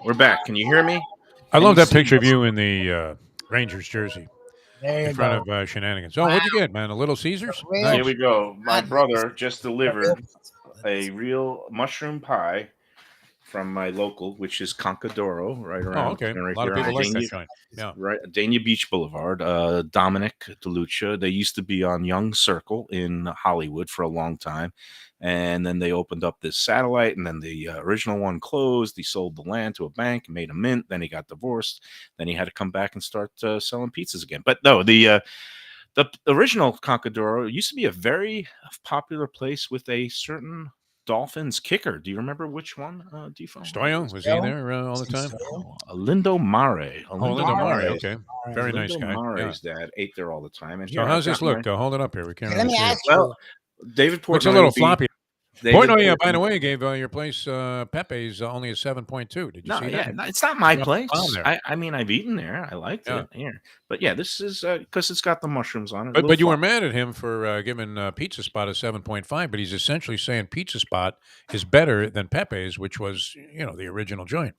We're back. Can you hear me? I Can love you that see picture of us? you in the Rangers jersey There you in front go. of Shenanigans. Oh, what'd you get, man? A Little Caesars? Real- Nice. Here we go. My God, brother just delivered a a real mushroom pie from my local, which is Concadoro, right around. Oh, okay. right A lot of here people on like that Dania, joint. Yeah. right, Dania Beach Boulevard. Dominic DeLucia. They used to be on Young Circle in Hollywood for a long time, and then they opened up this satellite, and then the original one closed. He sold the land to a bank, made a mint. Then he got divorced. Then he had to come back and start selling pizzas again. But no, the original Concadoro used to be a very popular place with a certain Dolphins kicker. Do you remember which one, Defo? Stoyo, was he there all the time? Lindo Mare. Oh, Lindo Mare. Okay. Very Lindo nice guy. Yeah. Mare's dad ate there all the time. And So here, how's I've this got look? my- Hold it up here. We can't Let really me see it. ask you. Well, David It's a Portnoy little will be- floppy. David, Oh, yeah. By the way, gave your place Pepe's only a 7.2. Did you no, see yeah, that? it's not my Dropped the bomb place. there. I mean, I've eaten there. I liked Yeah. it here, but yeah, this is because it's got the mushrooms on it. a But little you were fun. mad at him for giving Pizza Spot a 7.5, but he's essentially saying Pizza Spot is better than Pepe's, which was the original joint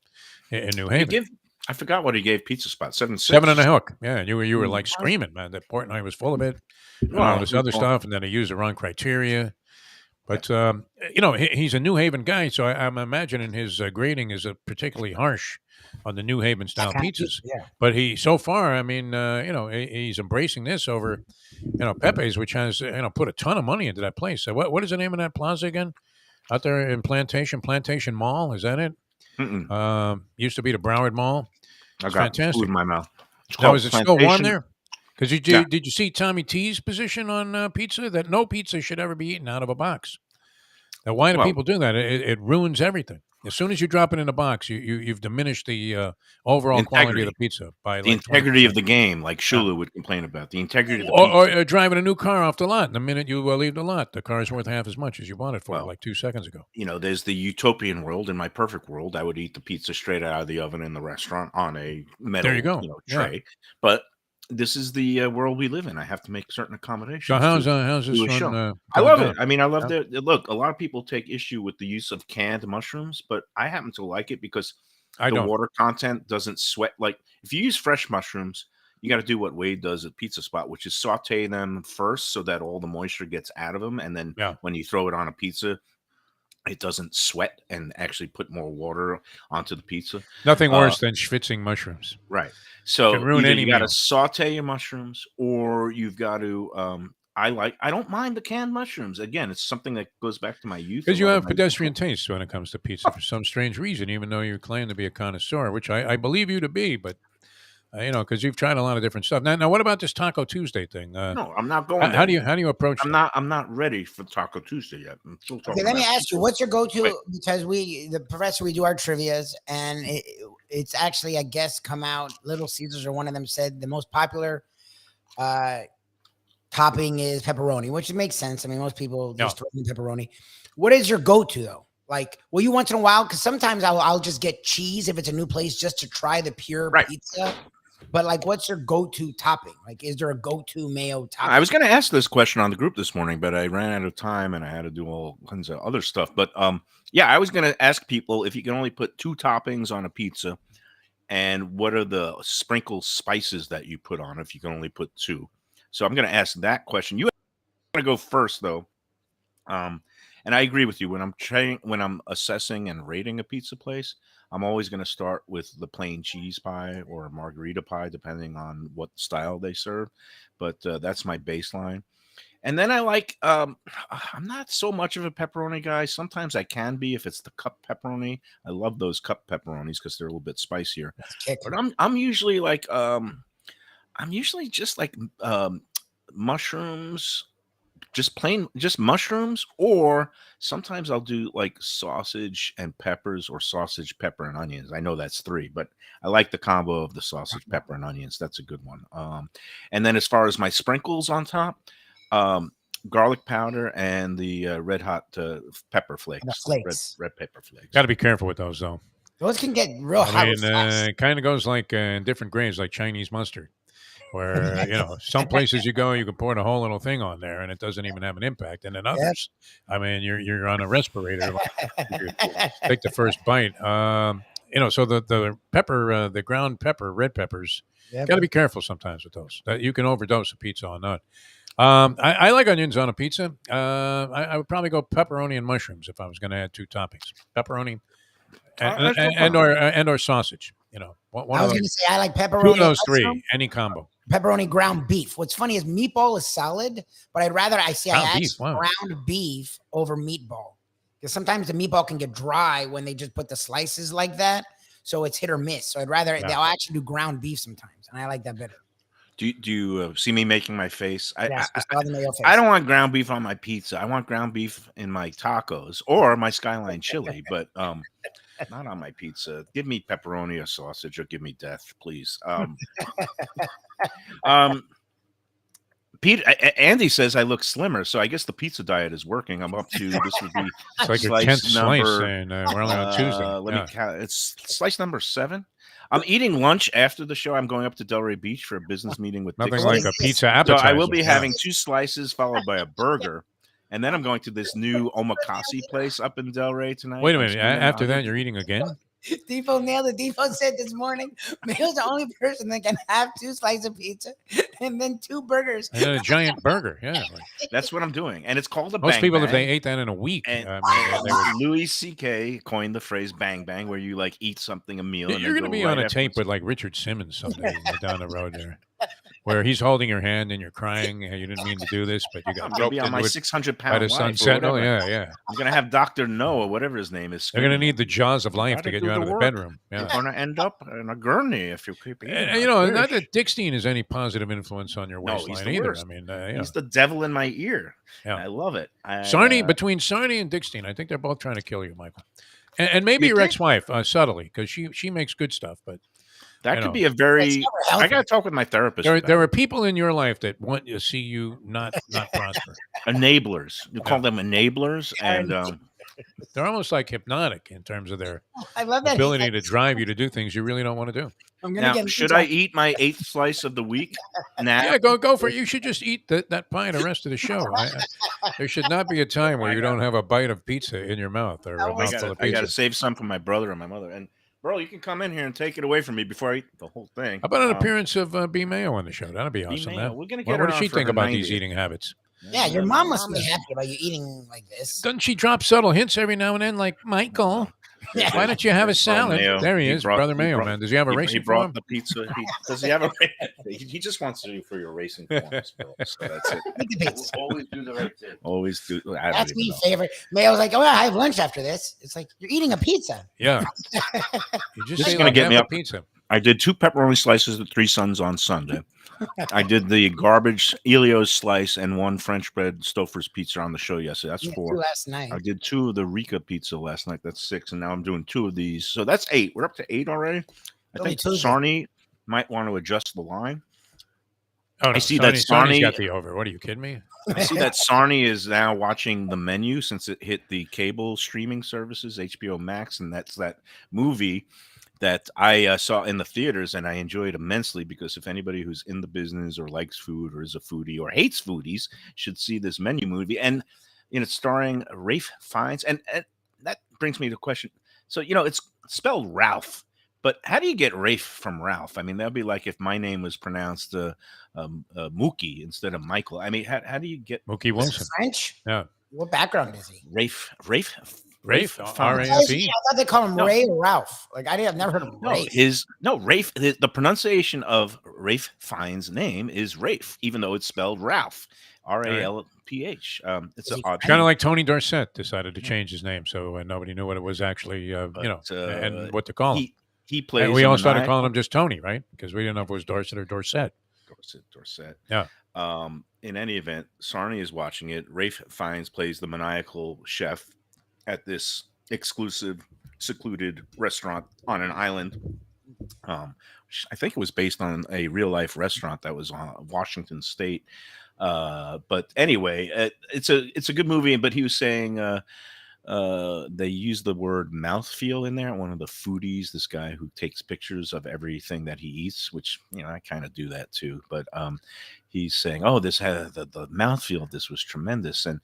in New He Haven. give. I forgot what he gave Pizza Spot. 7.6. 7.5. Yeah, and you were like Mm. screaming, man, that Portnoy was full of it and Well, all this other stuff, and then he used the wrong criteria. But he's a New Haven guy, so I'm imagining his grading is particularly harsh on the New Haven style kind of pizzas. yeah. But so far, I mean, he's embracing this over, Pepe's, which has put a ton of money into that place. So what is the name of that plaza again? Out there in Plantation Mall, is that it? Used to be the Broward Mall. I It's got fantastic. food in my mouth. Now, is it still warm Plantation. there? Because Yeah. did you see Tommy T's position on pizza that no pizza should ever be eaten out of a box? Now, why do Well, people do that? It ruins everything. As soon as you drop it in a box, you've diminished the overall quality of the pizza by the like integrity 20%. of the game, like Yeah. Shula would complain about. The integrity of the Or pizza. driving a new car off the lot. The minute you leave the lot, the car is worth half as much as you bought it for Well, like 2 seconds ago. There's the utopian world. In my perfect world, I would eat the pizza straight out of the oven in the restaurant on a metal, There you go. tray. But this is the world we live in. I have to make certain accommodations. So how's to this do a show. one? I going love down? it. I mean, I love Yeah. look. A lot of people take issue with the use of canned mushrooms, but I happen to like it because I the don't. water content doesn't sweat. Like if you use fresh mushrooms, you got to do what Wade does at Pizza Spot, which is saute them first so that all the moisture gets out of them, and then Yeah. when you throw it on a pizza, it doesn't sweat and actually put more water onto the pizza. Nothing worse than schwitzing mushrooms. Right. So Can ruin either any you got to meal. saute your mushrooms, or you've got to. I don't mind the canned mushrooms. Again, it's something that goes back to my youth. Because A you lot of have my- pedestrian tastes when it comes to pizza for some strange reason, even though you claim to be a connoisseur, which I believe you to be, but because you've tried a lot of different stuff. Now, what about this Taco Tuesday thing? No, I'm not going. How there. do you approach that? I'm not ready for Taco Tuesday yet. I'm still talking. Okay, let me about ask you, what's your go-to? Wait. Because the professor, we do our trivias, and it's actually, I guess, come out. Little Caesars or one of them said the most popular topping is pepperoni, which makes sense. I mean, most people just throw in pepperoni. What is your go-to though? Like, will you once in a while? Because sometimes I'll just get cheese if it's a new place just to try the pure pizza. But like, what's your go-to topping? Like, is there a go-to mayo topping? I was going to ask this question on the group this morning, but I ran out of time and I had to do all kinds of other stuff. But yeah, I was going to ask people if you can only put 2 toppings on a pizza, and what are the sprinkle spices that you put on if you can only put 2. So I'm going to ask that question. You want to go first though. And I agree with you when I'm assessing and rating a pizza place, I'm always going to start with the plain cheese pie or margarita pie, depending on what style they serve. But that's my baseline. And then I like, I'm not so much of a pepperoni guy. Sometimes I can be if it's the cup pepperoni. I love those cup pepperonis because they're a little bit spicier. But I'm usually like, I'm usually just like mushrooms. Just mushrooms, or sometimes I'll do like sausage and peppers or sausage, pepper, and onions. I know that's 3, but I like the combo of the sausage, pepper, and onions. That's a good one. And then as far as my sprinkles on top, garlic powder and the red hot pepper flakes. Red pepper flakes. Got to be careful with those, though. Those can get real hot. It kind of goes like in different grades, like Chinese mustard. Where some places you go, you can pour the whole little thing on there, and it doesn't even have an impact. And then others, I mean, you're on a respirator. Take the first bite. So the pepper, the ground pepper, red peppers, got to be careful sometimes with those. That you can overdose a pizza on that. I like onions on a pizza. I would probably go pepperoni and mushrooms if I was going to add 2 toppings: pepperoni and or sausage. I was going to say I like pepperoni. 2 of those 3, any combo. Pepperoni, ground beef. What's funny is meatball is solid, but I'd rather I add ground beef over meatball, because sometimes the meatball can get dry when they just put the slices like that. So it's hit or miss. So I'd rather they'll actually do ground beef sometimes, and I like that better. Do you see me making my face? Yes, I don't want ground beef on my pizza. I want ground beef in my tacos or my Skyline chili, but not on my pizza. Give me pepperoni or sausage, or give me death, please. Andy says I look slimmer, so I guess the pizza diet is working. I'm up to this would be It's like your slice 10th slice, number. and we're only on Tuesday. Let Yeah. me count. It's slice number 7. I'm eating lunch after the show. I'm going up to Delray Beach for a business meeting with Nothing Dixie. like a pizza So appetizer. I will be Yeah. having 2 slices followed by a burger. And then I'm going to this new omakase place up in Delray tonight. Wait a I'm minute. spending After that, 100 you're eating again? Defo nailed it. Defo said this morning, Mayo's the only person that can have 2 slices of pizza and then 2 burgers. And then a giant burger. Yeah. That's what I'm doing. And it's called a Most bang people, bang. if they ate that in a week, And, I mean, they would. Louis C.K. coined the phrase "bang bang," where you like eat something, a meal. And You're going to go be right on a afterwards. tape with like Richard Simmons someday down the road there, where he's holding your hand and you're crying. Hey, you didn't mean to do this, but you I'm got gonna roped be on my into it 600-pound by the life or sunset. Oh whatever. yeah. I'm gonna have Dr. Noah, whatever his name is. They're going to screaming, need the jaws of life "Gotta to get do you out the of the work. bedroom. You're Yeah. gonna end up in a gurney if you keep eating. And, like you know, this." not that Dickstein is any positive influence on your No, he's waistline the either. worst. I mean, you know. He's the devil in my ear. Yeah. I love it. Between Sarni and Dickstein, I think they're both trying to kill you, Michael. And maybe You your think? ex-wife, subtly, because she makes good stuff. But That you could know. be a very. It's never healthy. I gotta talk with my therapist. there about are it. people in your life that want to see you not prosper. Enablers. You call them enablers, and They're almost like hypnotic in terms of their I love that. ability to drive you to do things you really don't want to do. I'm gonna now get should I eat my 8th slice of the week now? Yeah, go for it. You should just eat that pie the rest of the show. There should not be a time where you don't have a bite of pizza in your mouth or a I mouthful of I gotta pizza. save some for my brother and my mother. And bro, you can come in here and take it away from me before I eat the whole thing. How about an appearance of B. Mayo on the show? That'd be awesome. Mayo. That. We're gonna What get her does on she for think her about these 90th. eating habits? Yeah, your my mom must be is- happy about you eating like this. Doesn't she drop subtle hints every now and then, like Michael? Yeah. Why don't you have a Bro, salad? Mayo, There he is, brought- Brother he Mayo, brought- man. Does he have a He racing brought form? the pizza. Does he have a? He just wants to do for your racing forms, Bill. So that's it. Eat the pizza. Always do the right thing. Always do. I don't That's even my know. favorite. Mayo's like, oh, I have lunch after this. It's like you're eating a pizza. Yeah. You just This say, is gonna like, get have me a up. pizza. I did 2 pepperoni slices at Three Sons on Sunday. I did the garbage Elio's slice and 1 French bread Stouffer's pizza on the show yesterday. That's You did 4. last night. I did 2 of the Rica pizza last night. That's 6, and now I'm doing 2 of these. So that's 8. We're up to 8 already. I Only think Tuesday. Sarni might want to adjust the line. Oh, no, I see that Sarni's Sarni- got the over. What are you kidding me? I see that Sarni is now watching The Menu since it hit the cable streaming services, HBO Max, and that's that movie that I saw in the theaters and I enjoyed immensely because if anybody who's in the business or likes food or is a foodie or hates foodies should see this Menu movie. And it's starring Rafe Fiennes. And that brings me to a question. So, it's spelled Ralph, but how do you get Rafe from Ralph? I mean, that'd be like if my name was pronounced Mookie instead of Michael. I mean, how do you get Mookie Wilson. French? Yeah. What background is he? Rafe Rafe, Fiennes. R-A-F-E. I thought they call him No. Ray or Ralph. Like I've never heard of No, Ray. Rafe. The pronunciation of Rafe Fiennes' name is Rafe, even though it's spelled Ralph, R-A-L-P-H. It's an odd. Kind of like Tony Dorsett decided to change his name, so nobody knew what it was actually, But, and what to call him. He plays. And we a all started maniac- calling him just Tony, right? Because we didn't know if it was Dorset or Dorset. Dorset. Yeah. In any event, Sarni is watching it. Rafe Fiennes plays the maniacal chef at this exclusive, secluded restaurant on an island. Which I think it was based on a real life restaurant that was on Washington State. But anyway, it's a good movie. But he was saying they use the word mouthfeel in there. One of the foodies, this guy who takes pictures of everything that he eats, which I kind of do that too. But he's saying, "Oh, this had the mouthfeel of this was tremendous." And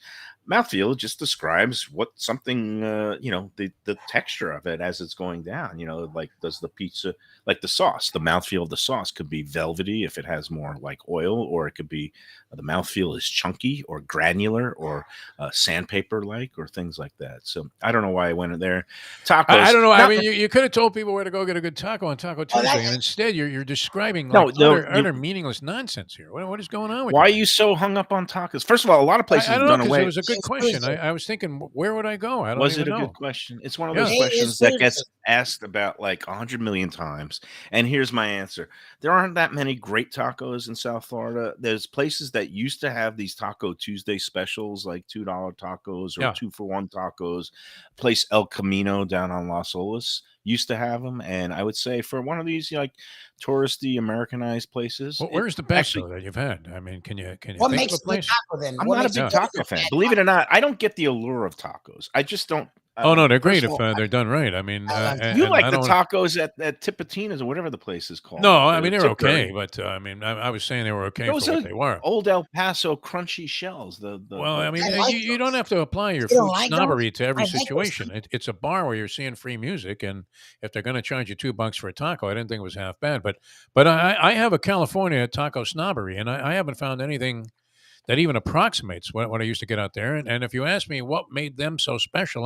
mouthfeel just describes what something, the texture of it as it's going down. Like does the pizza, like the sauce, the mouthfeel of the sauce could be velvety if it has more like oil, or it could be the mouthfeel is chunky or granular or sandpaper like or things like that. So I don't know why I went in there. Tacos. I don't know. I Not- mean, you could have told people where to go get a good taco on Taco Tuesday, that's- and instead you're describing No, like no, utter meaningless nonsense here. What is going on with why are you? you so hung up on tacos? First of all, a lot of places I have don't know, done 'cause away. it was a good It's question. exclusive. I was thinking, where would I go? I don't Was it even a know. good question? It's one of Yeah. those It questions is that gets serious. asked about like 100 million times. And here's my answer. There aren't that many great tacos in South Florida. There's places that used to have these Taco Tuesday specials, like $2 tacos or Yeah. 2-for-1 tacos. Place El Camino down on Las Olas used to have them. And I would say for one of these like touristy Americanized places, Where's the best actually- though, that you've had? bad. I mean, can you What think of makes a a good place? taco then? I'm What not a makes big good taco or fan. bad Believe it taco? or not, I don't get the allure of tacos. I just don't. Oh no, they're great if Personal, they're done right. I mean, I love you and like I the don't. tacos at Tipitina's or whatever the place is called. No, I The mean they're okay, Tipperary. but I mean I was saying they were okay for Those what are they were. old El Paso crunchy shells. Well, I mean, I you, like you don't those. have to apply your You don't food like those? snobbery to I every like those. situation. It's a bar where you're seeing free music, and if they're going to charge you $2 for a taco, I didn't think it was half bad. But I have a California taco snobbery, and I haven't found anything that even approximates what I used to get out there. And if you ask me what made them so special,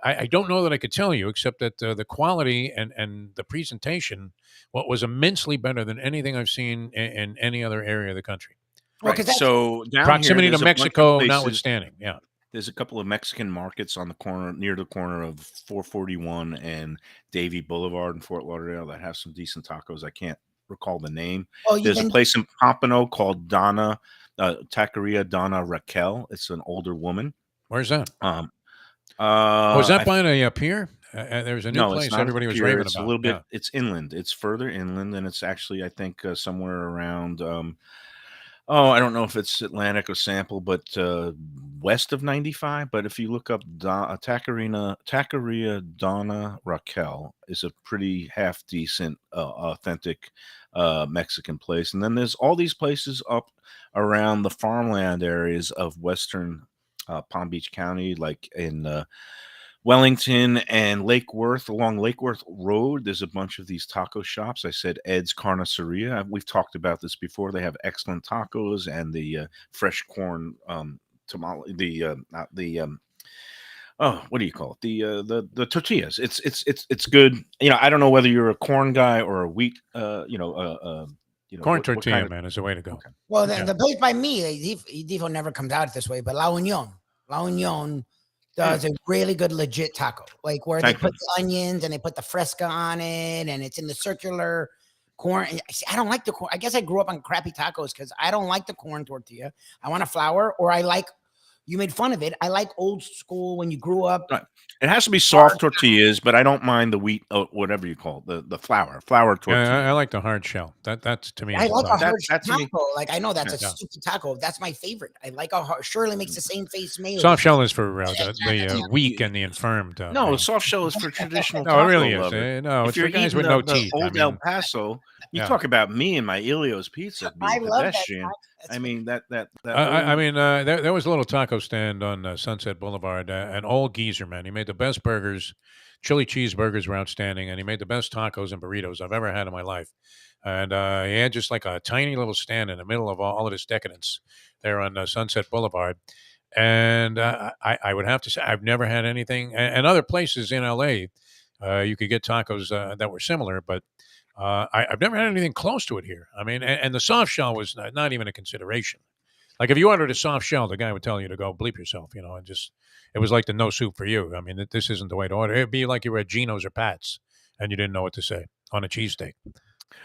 I don't know that I could tell you, except that the quality and the presentation what was immensely better than anything I've seen in any other area of the country. Well, Right. because that's So down here, Proximity to there's a bunch of Mexico places. notwithstanding, yeah. There's a couple of Mexican markets on the corner, near the corner of 441 and Davie Boulevard in Fort Lauderdale that have some decent tacos. I can't recall the name. oh, you There's a can. place in Pompano called Taqueria Donna Raquel. It's an older woman. Where's that? Um, Oh, is that I by a pier? There's a new No, it's place not at the everybody was pier. raving It's a about. little bit. Yeah. It's inland. It's further inland, and it's actually, I think, somewhere around. Oh, I don't know if it's Atlantic or Sample, but west of 95. But if you look up Taqueria Donna Raquel is a pretty half decent, authentic Mexican place. And then there's all these places up around the farmland areas of western Palm Beach County, like in Wellington and Lake Worth. Along Lake Worth Road, there's a bunch of these taco shops. I said Ed's Carniceria. We've talked about this before. They have excellent tacos and the fresh corn tamale. The not the oh, what do you call it? The tortillas. It's good. I don't know whether you're a corn guy or a wheat. Corn What kind tortilla, of. man, is the way to go. Okay. Well, Yeah. the place by me, Defo never comes out this way, but La Union does a really good legit taco, like where Thank they put you. the onions and they put the fresca on it, and it's in the circular corn. And see, I don't like the corn. I guess I grew up on crappy tacos because I don't like the corn tortilla. I want a flour, or I like. You made fun of it. I like old school when you grew up. Right. It has to be soft tortillas, but I don't mind the wheat, whatever you call it, the flour tortilla. Yeah, I like the hard shell. That's to me. I is like the a best. hard That to me- taco. Like I know that's a Yeah. stupid taco. That's my favorite. I like a hard. Shirley makes the same face Mayo. Soft shell is for the weak and the infirmed. No, man. the soft shell is for traditional No, taco it really is. lover. No, If it's for you're guys eating with no the teeth. I old El mean, Paso, you yeah. talk about me and my Elio's pizza I being love that. pedestrian. That's I mean that I old- mean, there was a little taco stand on Sunset Boulevard. An old geezer, man. He made the best burgers. Chili cheeseburgers were outstanding, and he made the best tacos and burritos I've ever had in my life. And he had just like a tiny little stand in the middle of all of this decadence there on Sunset Boulevard. And I would have to say I've never had anything. And other places in LA, you could get tacos that were similar, but I've never had anything close to it here. I mean, and the soft shell was not even a consideration. Like if you ordered a soft shell, the guy would tell you to go bleep yourself, and just it was like the no soup for you. I mean, this isn't the way to order. It'd be like you were at Geno's or Pat's and you didn't know what to say on a cheesesteak.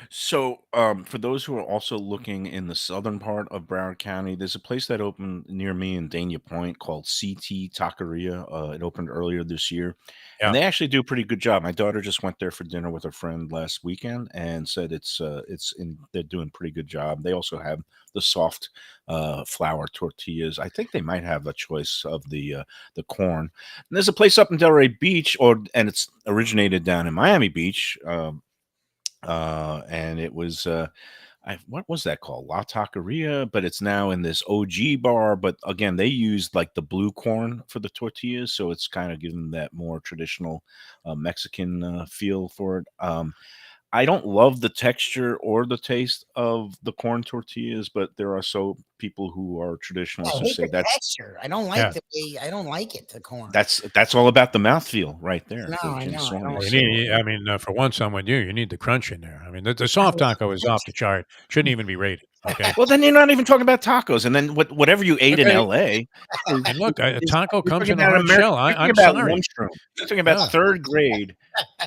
So, for those who are also looking in the southern part of Broward County, there's a place that opened near me in Dania Point called CT Taqueria. It opened earlier this year, Yeah. and they actually do a pretty good job. My daughter just went there for dinner with a friend last weekend and said they're doing a pretty good job. They also have the soft flour tortillas. I think they might have a choice of the corn. And there's a place up in Delray Beach, and it's originated down in Miami Beach. And it was what was that called? La Taqueria, but it's now in this OG bar. But again, they used like the blue corn for the tortillas, so it's kind of giving that more traditional Mexican feel for it. I don't love the texture or the taste of the corn tortillas, but there are people who are I traditionalists who hate say the that's texture. I don't like Yeah. the way. I don't like it. The corn. that's all about the mouthfeel right there. No, for I know, I consumers. don't You like So, need, I mean, for one, someone you need the crunch in there. I mean, the soft taco is off the chart. Shouldn't even be rated. Okay. well, then you're not even talking about tacos, and then whatever you ate in Okay. L.A. And look, a taco You're comes talking in a about hard shell. You're talking I'm about sorry. lunchroom. You're talking about Yeah. third grade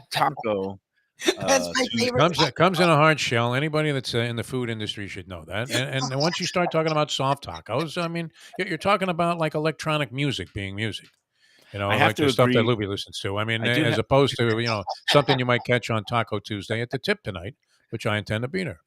taco. That's my to- favorite. Comes in a hard shell. Anybody that's in the food industry should know that. And once you start talking about soft tacos, I mean, you're talking about like electronic music being music. I have Like to the stuff that agree. Lubie listens to. I mean, I do as ha- opposed to something you might catch on Taco Tuesday at the tip tonight, which I intend to be there.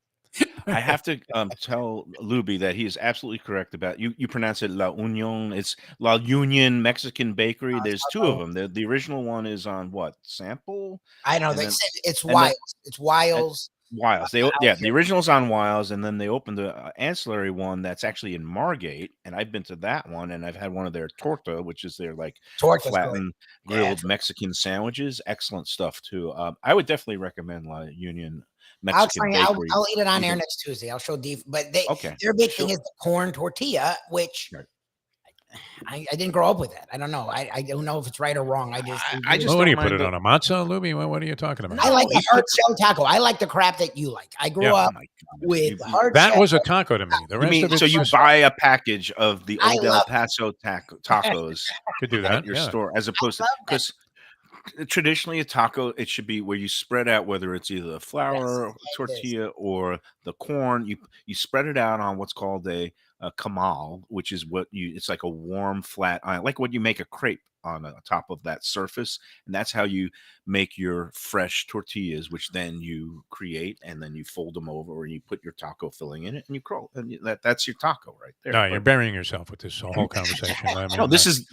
I have to tell Lubie that he is absolutely correct about you. You pronounce it La Union. It's La Union Mexican Bakery. There's two of them. The original one is on what Sample, I know and they then said it's and then Wiles. It's Wiles. Wiles. The original's on Wiles, and then they opened the ancillary one that's actually in Margate, and I've been to that one, and I've had one of their torta, which is their like Torta's good. flattened grilled Mexican sandwiches. Excellent stuff too. I would definitely recommend La Union Mexican Bakery. I'll eat it on air next Tuesday. I'll show Dave. But Okay, their big thing sure. is the corn tortilla, which Right. I didn't grow up with that. I don't know. I don't know if it's right or wrong. I just just what do you don't put mind it on a matzah, Lubie? What are you talking about? I like the he hard puts- shell taco. I like the crap that you like. I grew Yeah. up Oh my God. with You- hard That shell. was a taco to me. The You rest mean of it, so you buy a package of the I old El love- Paso tacos could do at that. your Yeah. store, as opposed to love that. because traditionally a taco, it should be where you spread out, whether it's either the flour Yes, it is. tortilla or the corn. You spread it out on what's called a camal, which is it's like a warm flat iron, like what you make a crepe on the top of that surface, and that's how you make your fresh tortillas, which then you create and then you fold them over, or you put your taco filling in it and you curl, and that's your taco right there. No, you're burying yourself with this whole conversation. I mean, No, this is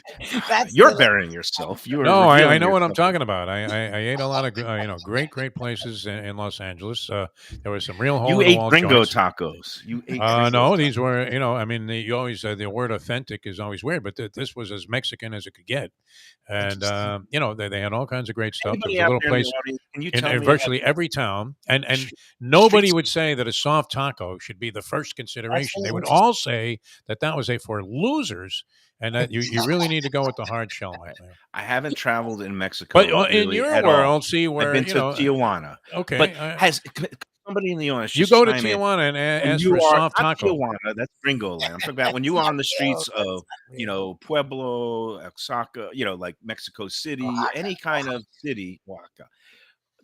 That's you're the- burying yourself. You are No, I revealing know what I'm yourself. talking about. I ate a lot of great places in Los Angeles. There was some real hole You in the ate wall gringo joints. tacos. You ate No, gringo these were I mean, you always the word authentic is always weird, but this was as Mexican as it could get, and they had all kinds of great stuff. There Anybody was a out little there in the place audience, can you in tell me virtually every town, and nobody would say that a soft taco should be the first consideration. They would all say that was for losers, and that you really need to go with the hard shell, Mike. I haven't traveled in Mexico, But in really your at world, all. see where I've been to Tijuana. Okay, But has somebody in the audience you just go to chime in? Tijuana and When ask you for a are soft not taco. Tijuana, that's Gringo land. I'm talking about when you are on the streets of, Pueblo, Oaxaca, like Mexico City, any kind of city, Oaxaca.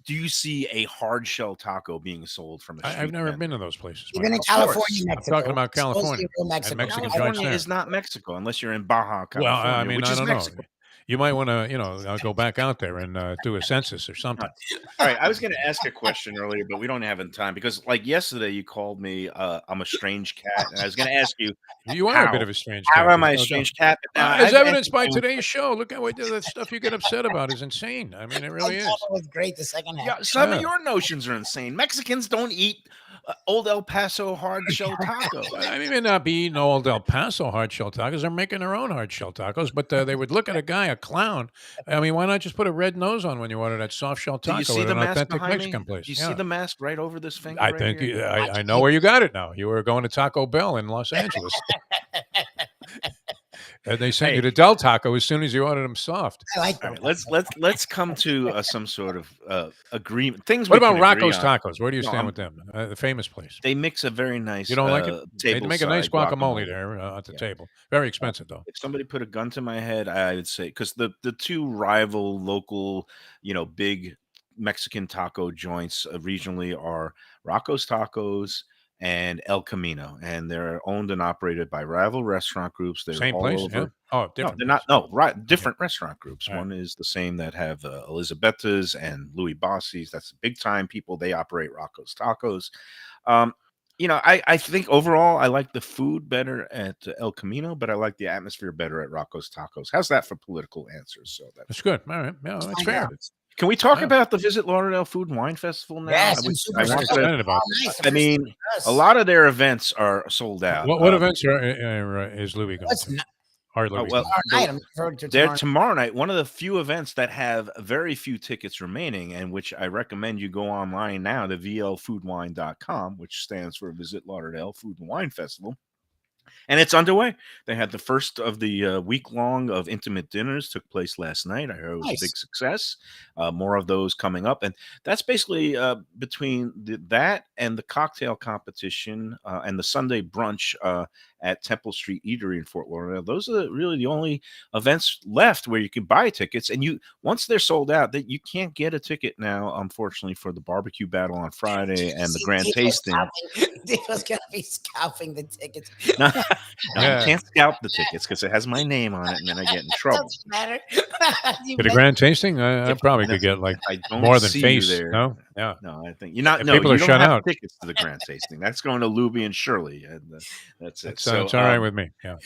Do you see a hard shell taco being sold from a street I've never vendor? been to those places. Even Mike. in Of California, course. Mexico. talking about It's supposed to be California real and Mexico. Mexican joints California there. is not Mexico unless you're in Baja, Well, California, I mean, which I is don't know. Mexico. You might want to, go back out there and do a census or something. All right, I was going to ask a question earlier, but we don't have time because, like yesterday, you called me. I'm a strange cat, and I was going to ask you, You are a bit of a strange how cat. am I a There's no strange cat? But now doubt. As I've evidenced by entertained- today's show, look at what the stuff you get upset about is insane. I mean, it really is. It was great the second half. Yeah, some Yeah. of your notions are insane. Mexicans don't eat old El Paso hard shell tacos. I mean, may not be eating old El Paso hard shell tacos. They're making their own hard shell tacos, but they would look at a guy, a clown. I mean, why not just put a red nose on when you order that soft shell Do taco you see at the an mask authentic behind Mexican me? place? Do you Yeah. see the mask right over this finger? I right think here? I know where you got it now. You were going to Taco Bell in Los Angeles. And they sent you to Del Taco as soon as you ordered them soft. I like All that. right, let's come to some sort of agreement. Things. What we about can agree Rocco's on. Tacos? Where do you No, stand I'm- with them? The famous place. They mix a very nice. You don't like it? They make a nice tableside guacamole there at the Yeah. table. Very expensive though. If somebody put a gun to my head, I would say because the two rival local, big Mexican taco joints regionally are Rocco's Tacos and El Camino, and they're owned and operated by rival restaurant groups. They're Same all place. over. Yeah. Oh, No, different. they're not. No, right. Different restaurant groups. All right. One is the same that have Elizabetta's and Louis Bossi's. That's big time people. They operate Rocco's Tacos. I think overall I like the food better at El Camino, but I like the atmosphere better at Rocco's Tacos. How's that for political answers? So That's good. All right. Yeah, that's I fair. know. can we talk Yeah. about the Visit Lauderdale Food and Wine Festival now? Yes, I I'm would- super I I'm wanted to- excited about Oh, nice. I mean, a lot of their events are sold out. what events is Louis going What's to? not Hard Louis well, going tomorrow night? I'm looking forward to There tomorrow. tomorrow night, one of the few events that have very few tickets remaining, and which I recommend you go online now to vlfoodwine.com, which stands for Visit Lauderdale Food and Wine Festival. And it's underway. They had the first of the week long of intimate dinners took place last night. I heard it was Nice. a big success. More of those coming up, and that's basically between that and the cocktail competition and the Sunday brunch at Temple Street Eatery in Fort Lauderdale. Those are really the only events left where you can buy tickets, and once they're sold out, that you can't get a ticket now, unfortunately, for the barbecue battle on Friday and the grand tasting. Dave was gonna be scalping the tickets. No, you can't scalp the tickets because it has my name on it, and then I get in trouble. Doesn't matter. You To the make- grand tasting, I If- probably no, could get like if I don't more than see you face. there, No, yeah. no, I think you're not. If No, people you are don't shut have out, tickets to the grand tasting. That's going to Lubie and Shirley, and that's it. it's So, all right with me. Yeah.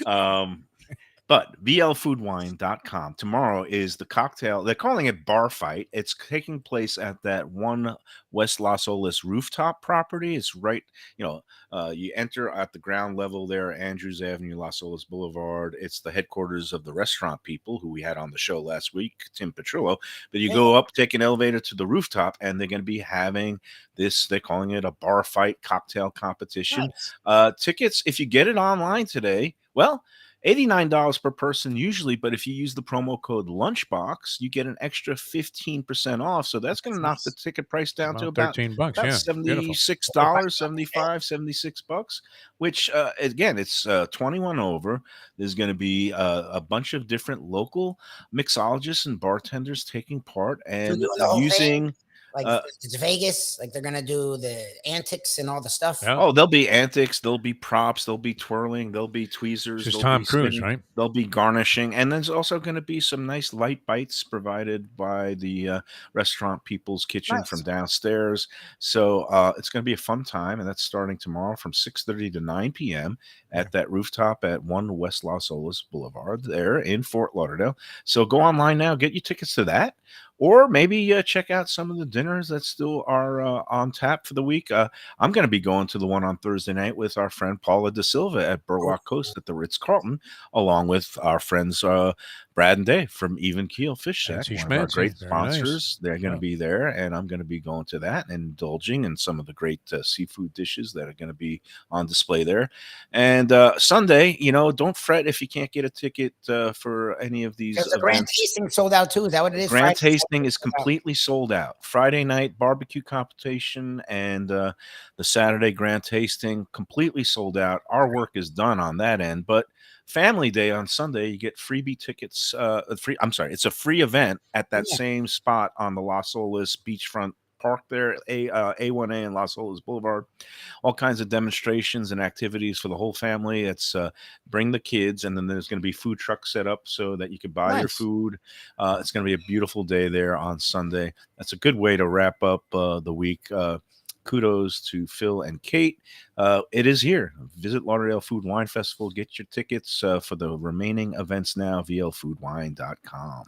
But blfoodwine.com. Tomorrow is the cocktail. They're calling it Bar Fight. It's taking place at that one West Las Olas rooftop property. It's right, you enter at the ground level there, Andrews Avenue, Las Olas Boulevard. It's the headquarters of the restaurant people who we had on the show last week, Tim Petrillo. But you go up, take an elevator to the rooftop, and they're going to be having this. They're calling it a Bar Fight cocktail competition. Nice. Tickets, if you get it online today, well, $89 per person usually, but if you use the promo code Lunchbox, you get an extra 15% off. So that's going to knock the ticket price down to about $13. about Yeah, beautiful. $76, 75, $76, which again, it's 21 over. There's going to be a bunch of different local mixologists and bartenders taking part and doing the whole using. Like it's Vegas, like they're gonna do the antics and all the stuff. Yeah. Oh, there'll be antics, there'll be props, there'll be twirling, there'll be tweezers, This is there'll Tom be Cruise, spinning, right? there'll be garnishing, and there's also going to be some nice light bites provided by the restaurant People's Kitchen from downstairs. So it's going to be a fun time, and that's starting tomorrow from 6:30 to 9 p.m. at that rooftop at 1 West Las Olas Boulevard there in Fort Lauderdale. So go online now, get your tickets to that. Or maybe check out some of the dinners that still are on tap for the week. I'm going to be going to the one on Thursday night with our friend Paula Da Silva at Burlock Coast at the Ritz-Carlton, along with our friends Brad and Dave from Even Keel Fish Shack, Fancy one of our schmancy. great Very nice. sponsors. They're going to Yeah. be there, and I'm going to be going to that and indulging in some of the great seafood dishes that are going to be on display there. And Sunday, don't fret if you can't get a ticket for any of these Because the grand events. tasting sold out too. Is that what it is? Grand Friday, tasting is completely sold out. Friday night barbecue competition and the Saturday grand tasting completely sold out. Our work is done on that end, but Family Day on Sunday, you get freebie tickets. It's a free event at that same spot on the Las Olas beachfront park there, A1A and Las Olas Boulevard. All kinds of demonstrations and activities for the whole family. It's bring the kids, and then there's going to be food trucks set up so that you can buy your food. It's going to be a beautiful day there on Sunday. That's a good way to wrap up the week. Kudos to Phil and Kate. It is here. Visit Lauderdale Food Wine Festival. Get your tickets for the remaining events now, vlfoodwine.com.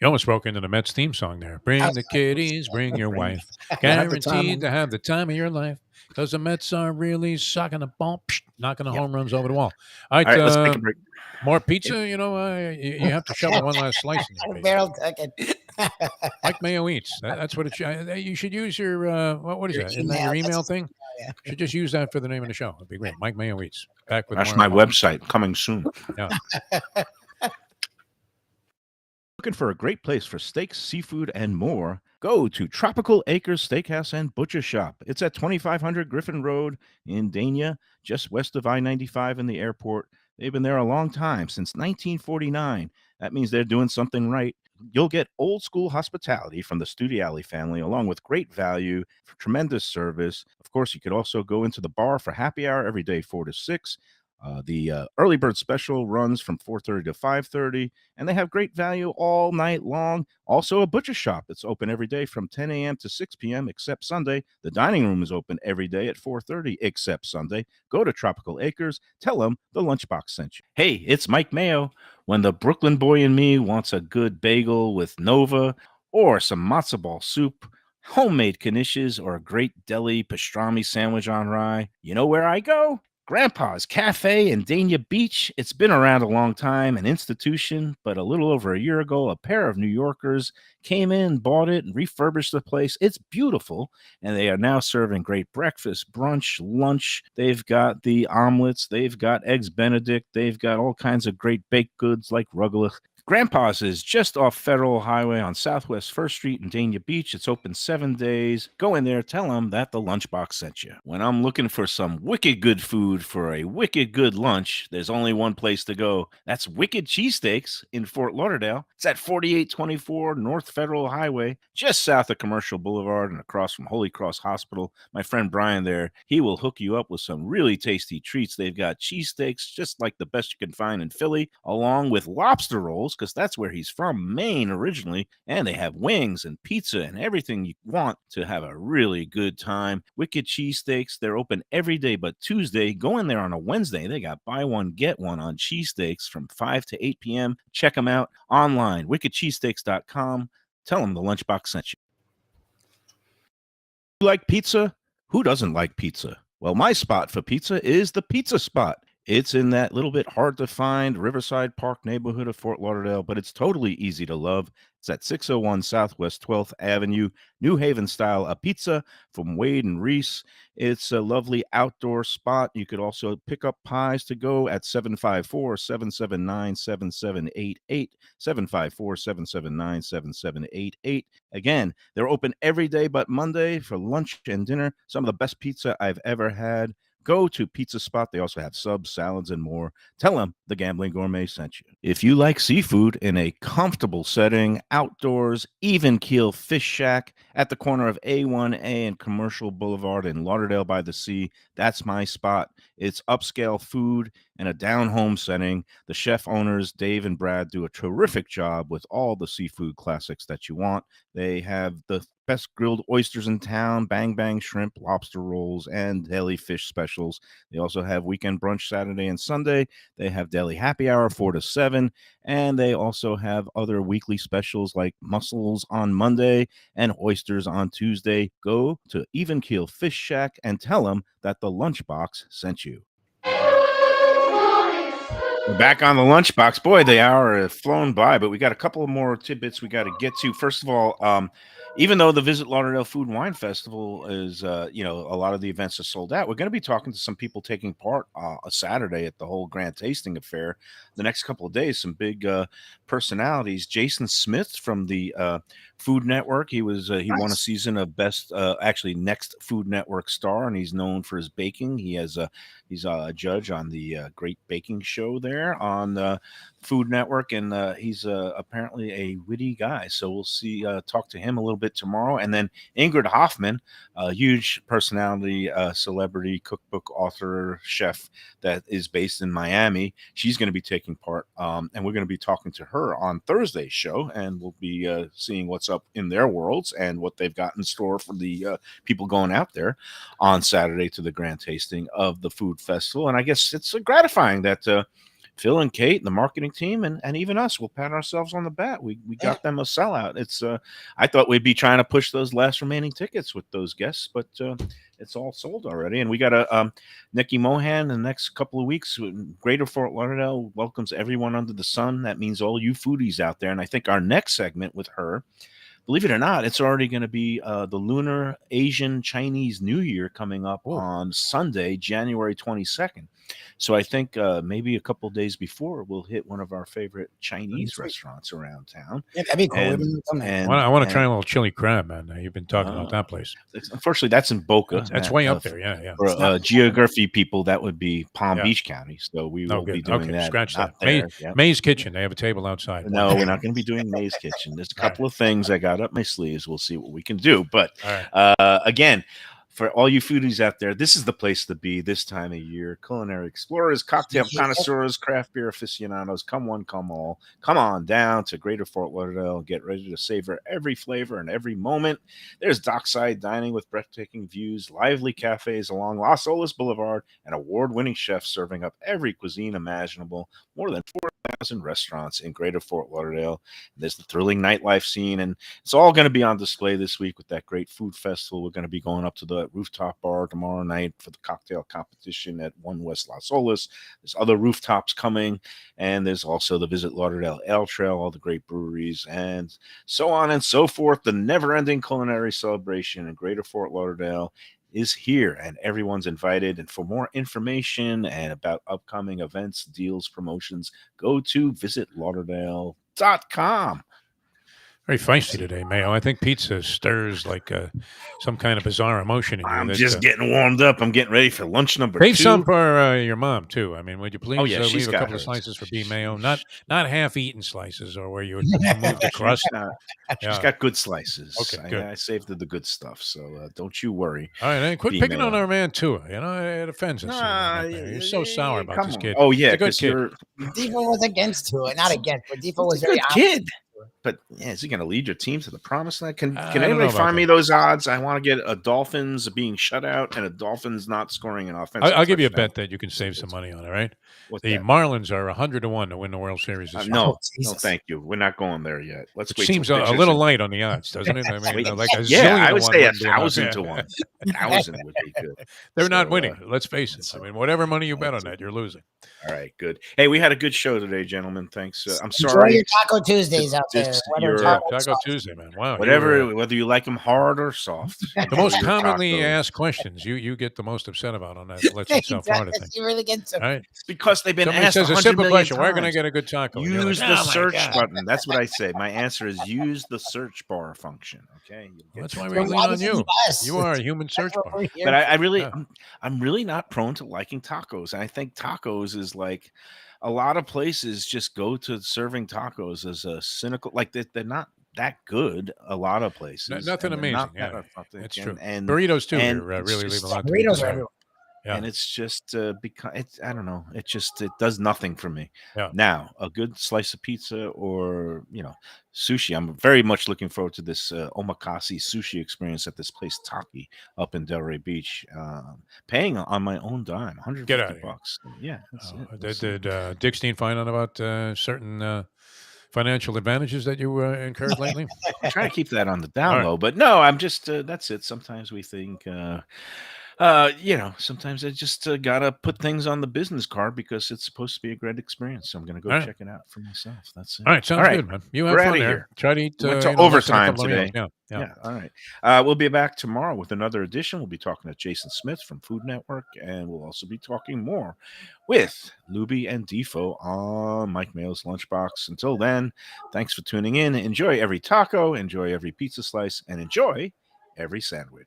You almost broke into the Mets theme song there. Bring the kiddies, bring your wife. Guaranteed to have the time of your life. Because the Mets are really sucking the ball, knocking the home runs over the wall. All right, let's take a break. More pizza, you have to shovel one last slice in there. Barrel tucking. Mike Mayo eats. That's what it should. You should use your what is Your that? Isn't that your email. email thing? Yeah. You should just use that for the name of the show. It'd be great. Mike Mayo eats. Back with That's more my website coming soon. Yeah. Looking for a great place for steaks, seafood, and more? Go to Tropical Acres Steakhouse and Butcher Shop. It's at 2500 Griffin Road in Dania, just west of I-95 and the airport. They've been there a long time, since 1949. That means they're doing something right. You'll get old school hospitality from the Studiali family, along with great value, for tremendous service. Of course, you could also go into the bar for happy hour every day, 4 to 6. The early bird special runs from 4:30 to 5:30, and they have great value all night long. Also, a butcher shop that's open every day from 10 a.m. to 6 p.m. except Sunday. The dining room is open every day at 4:30 except Sunday. Go to Tropical Acres. Tell them the Lunchbox sent you. Hey, it's Mike Mayo. When the Brooklyn boy in me wants a good bagel with Nova or some matzo ball soup, homemade knishes, or a great deli pastrami sandwich on rye, you know where I go? Grandpa's Café in Dania Beach. It's been around a long time, an institution, but a little over a year ago, a pair of New Yorkers came in, bought it, and refurbished the place. It's beautiful, and they are now serving great breakfast, brunch, lunch. They've got the omelets. They've got eggs Benedict. They've got all kinds of great baked goods like rugelach, Grandpa's is just off Federal Highway on Southwest First Street in Dania Beach. It's open 7 days. Go in there, tell them that the Lunchbox sent you. When I'm looking for some wicked good food for a wicked good lunch, there's only one place to go. That's Wicked Cheesesteaks in Fort Lauderdale. It's at 4824 North Federal Highway, just south of Commercial Boulevard and across from Holy Cross Hospital. My friend Brian there, he will hook you up with some really tasty treats. They've got cheesesteaks, just like the best you can find in Philly, along with lobster rolls, because that's where he's from, Maine originally. And they have wings and pizza and everything you want to have a really good time. Wicked Cheesesteaks, they're open every day but Tuesday. Go in there on a Wednesday. They got buy one, get one on cheesesteaks from 5 to 8 p.m. Check them out online, wickedcheesesteaks.com. Tell them the Lunchbox sent you. You like pizza? Who doesn't like pizza? Well, my spot for pizza is the Pizza Spot. It's in that little bit hard to find Riverside Park neighborhood of Fort Lauderdale, but it's totally easy to love. It's at 601 Southwest 12th Avenue, New Haven style a pizza from Wade and Reese. It's a lovely outdoor spot. You could also pick up pies to go at 754-779-7788, 754-779-7788. Again, they're open every day but Monday for lunch and dinner. Some of the best pizza I've ever had. Go to Pizza Spot. They also have subs, salads, and more. Tell them the Gambling Gourmet sent you. If you like seafood in a comfortable setting, outdoors, even keel fish shack at the corner of A1A and Commercial Boulevard in Lauderdale by the Sea, that's my spot. It's upscale food and a down-home setting. The chef owners, Dave and Brad, do a terrific job with all the seafood classics that you want. They have the best grilled oysters in town, bang bang shrimp, lobster rolls, and deli fish specials. They also have weekend brunch Saturday and Sunday. They have deli happy hour 4 to 7, and they also have other weekly specials like mussels on Monday and oysters on Tuesday. Go to Even Keel Fish Shack and tell them that the Lunchbox sent you. We're back on the Lunchbox. Boy, the hour has flown by, but we got a couple of more tidbits we got to get to. First of all, even though the Visit Lauderdale Food and Wine Festival is, a lot of the events are sold out, we're going to be talking to some people taking part a Saturday at the whole Grand Tasting Affair. The next couple of days, some big personalities. Jason Smith from the Food Network. He won a season of best, next Food Network star, and he's known for his baking. He's a judge on the Great Baking Show there on the Food Network, and he's apparently a witty guy. So we'll talk to him a little bit tomorrow. And then Ingrid Hoffman, a huge personality, celebrity, cookbook author, chef that is based in Miami. She's going to be taking part, and we're going to be talking to her on Thursday's show, and we'll be seeing what's up in their worlds and what they've got in store for the people going out there on Saturday to the grand tasting of the food festival. And I guess it's gratifying that Phil and Kate and the marketing team and even us will pat ourselves on the back. We got them a sellout. It's I thought we'd be trying to push those last remaining tickets with those guests, but it's all sold already. And we got a Nikki Mohan in the next couple of weeks. Greater Fort Lauderdale welcomes everyone under the sun. That means all you foodies out there. And I think our next segment with her, believe it or not, it's already going to be the Lunar Asian Chinese New Year coming up on Sunday, January 22nd. So I think maybe a couple of days before we'll hit one of our favorite Chinese restaurants around town. Yeah, that'd be cool. I want to try a little chili crab, man. You've been talking about that place. Unfortunately, that's in Boca. That's way up there. Yeah. For geography people, that would be Palm Beach County. So we will be doing that. Scratch that. There, May's Kitchen. They have a table outside. No, we're not going to be doing May's Kitchen. There's a couple of things I got up my sleeves. We'll see what we can do. But again, for all you foodies out there, this is the place to be this time of year. Culinary explorers, cocktail connoisseurs, craft beer aficionados, come one, come all. Come on down to Greater Fort Lauderdale. Get ready to savor every flavor and every moment. There's dockside dining with breathtaking views, lively cafes along Las Olas Boulevard, and award-winning chefs serving up every cuisine imaginable. More than 4,000 restaurants in Greater Fort Lauderdale. There's the thrilling nightlife scene, and it's all going to be on display this week with that great food festival. We're going to be going up to the rooftop bar tomorrow night for the cocktail competition at 1 West Las Olas. There's other rooftops coming, and there's also the Visit Lauderdale Ale Trail, all the great breweries, and so on and so forth. The never-ending culinary celebration in Greater Fort Lauderdale. is here, and everyone's invited. And for more information and about upcoming events, deals, promotions, go to visitlauderdale.com. Very feisty today, Mayo. I think pizza stirs like some kind of bizarre emotion in you. I'm that, just getting warmed up. I'm getting ready for lunch number 2. Save some for your mom too. I mean, would you please Oh, yeah, she's leave a got couple of hers. slices for B Mayo? Not half-eaten slices, or where you would remove the crust. She's got good slices. Okay, good. I saved the good stuff, so don't you worry. All right, and quit B picking on Mayo. our man too. You know, it offends us. Nah, You're so sour about come this on. kid. Oh yeah, He's a good because kid. you're Defo was against to it, not against, but Defo was a very good kid. But yeah, is he going to lead your team to the promised land? Can I don't know anybody about find me that. those odds? I want to get a Dolphins being shut out and a Dolphins not scoring an offensive. I'll give you a touchdown. bet that you can save some money on. All right. What's The that? Marlins are 100-1 to win the World Series this year. No, Oh, Jesus. thank you. We're not going there yet. Let's Which wait. seems till a pitchers little and- light on the odds, doesn't it? I mean, Wait, like a yeah, zillion I to would one say wouldn't be enough. 1,000 Yeah. to 1. 1,000 would be good. They're not So, winning. Let's face it. I mean, whatever money you bet on that, you're losing. All right, good. Hey, we had a good show today, gentlemen. Thanks. I'm Enjoy sorry. your Taco Tuesdays out there. This- whether your- it's Yeah, hot or Taco soft. Tuesday, man. Wow. Whether you like them hard or soft. The most Your commonly tacos. asked questions you get the most upset about on that Let's Eat South Florida thing. You really get some. All right. It's because they've been Somebody asked says a 100 simple million question. Where can I times. get a good taco? And you're Use like, the "Oh, my search God." button. That's what I say. My answer is use the search bar function. Okay. You'll get That's why to we it. lean on Obviously you. us. You are a human search That's what bar. we're here But I really, Yeah. I'm really not prone to liking tacos. And I think tacos is like a lot of places just go to serving tacos as a cynical, like they're not that good. A lot of places. Nothing and they're not amazing. that Yeah, authentic, it's true. And Burritos too. and You're it's really just- leaving a lot to be Burritos are desired. everywhere. Yeah. And it's just because I don't know. It does nothing for me. Yeah. Now, a good slice of pizza or sushi. I'm very much looking forward to this omakase sushi experience at this place Taki up in Delray Beach. Paying on my own dime, Get outta here. $150. Yeah. That's it. Did Dick Steen find out about certain financial advantages that you incurred lately? I'm trying to keep that on the down All right. low, but no, I'm just that's it. Sometimes we think sometimes I just gotta put things on the business card because it's supposed to be a great experience. So I'm gonna go All right. check it out for myself. That's it. All right, sounds All right. good, man. You have We're fun outta there. here. Try to eat We went to less than a overtime couple of meals. today. Yeah. Yeah. All right. We'll be back tomorrow with another edition. We'll be talking to Jason Smith from Food Network, and we'll also be talking more with Lubie and Defo on Mike Mayo's Lunchbox. Until then, thanks for tuning in. Enjoy every taco, enjoy every pizza slice, and enjoy every sandwich.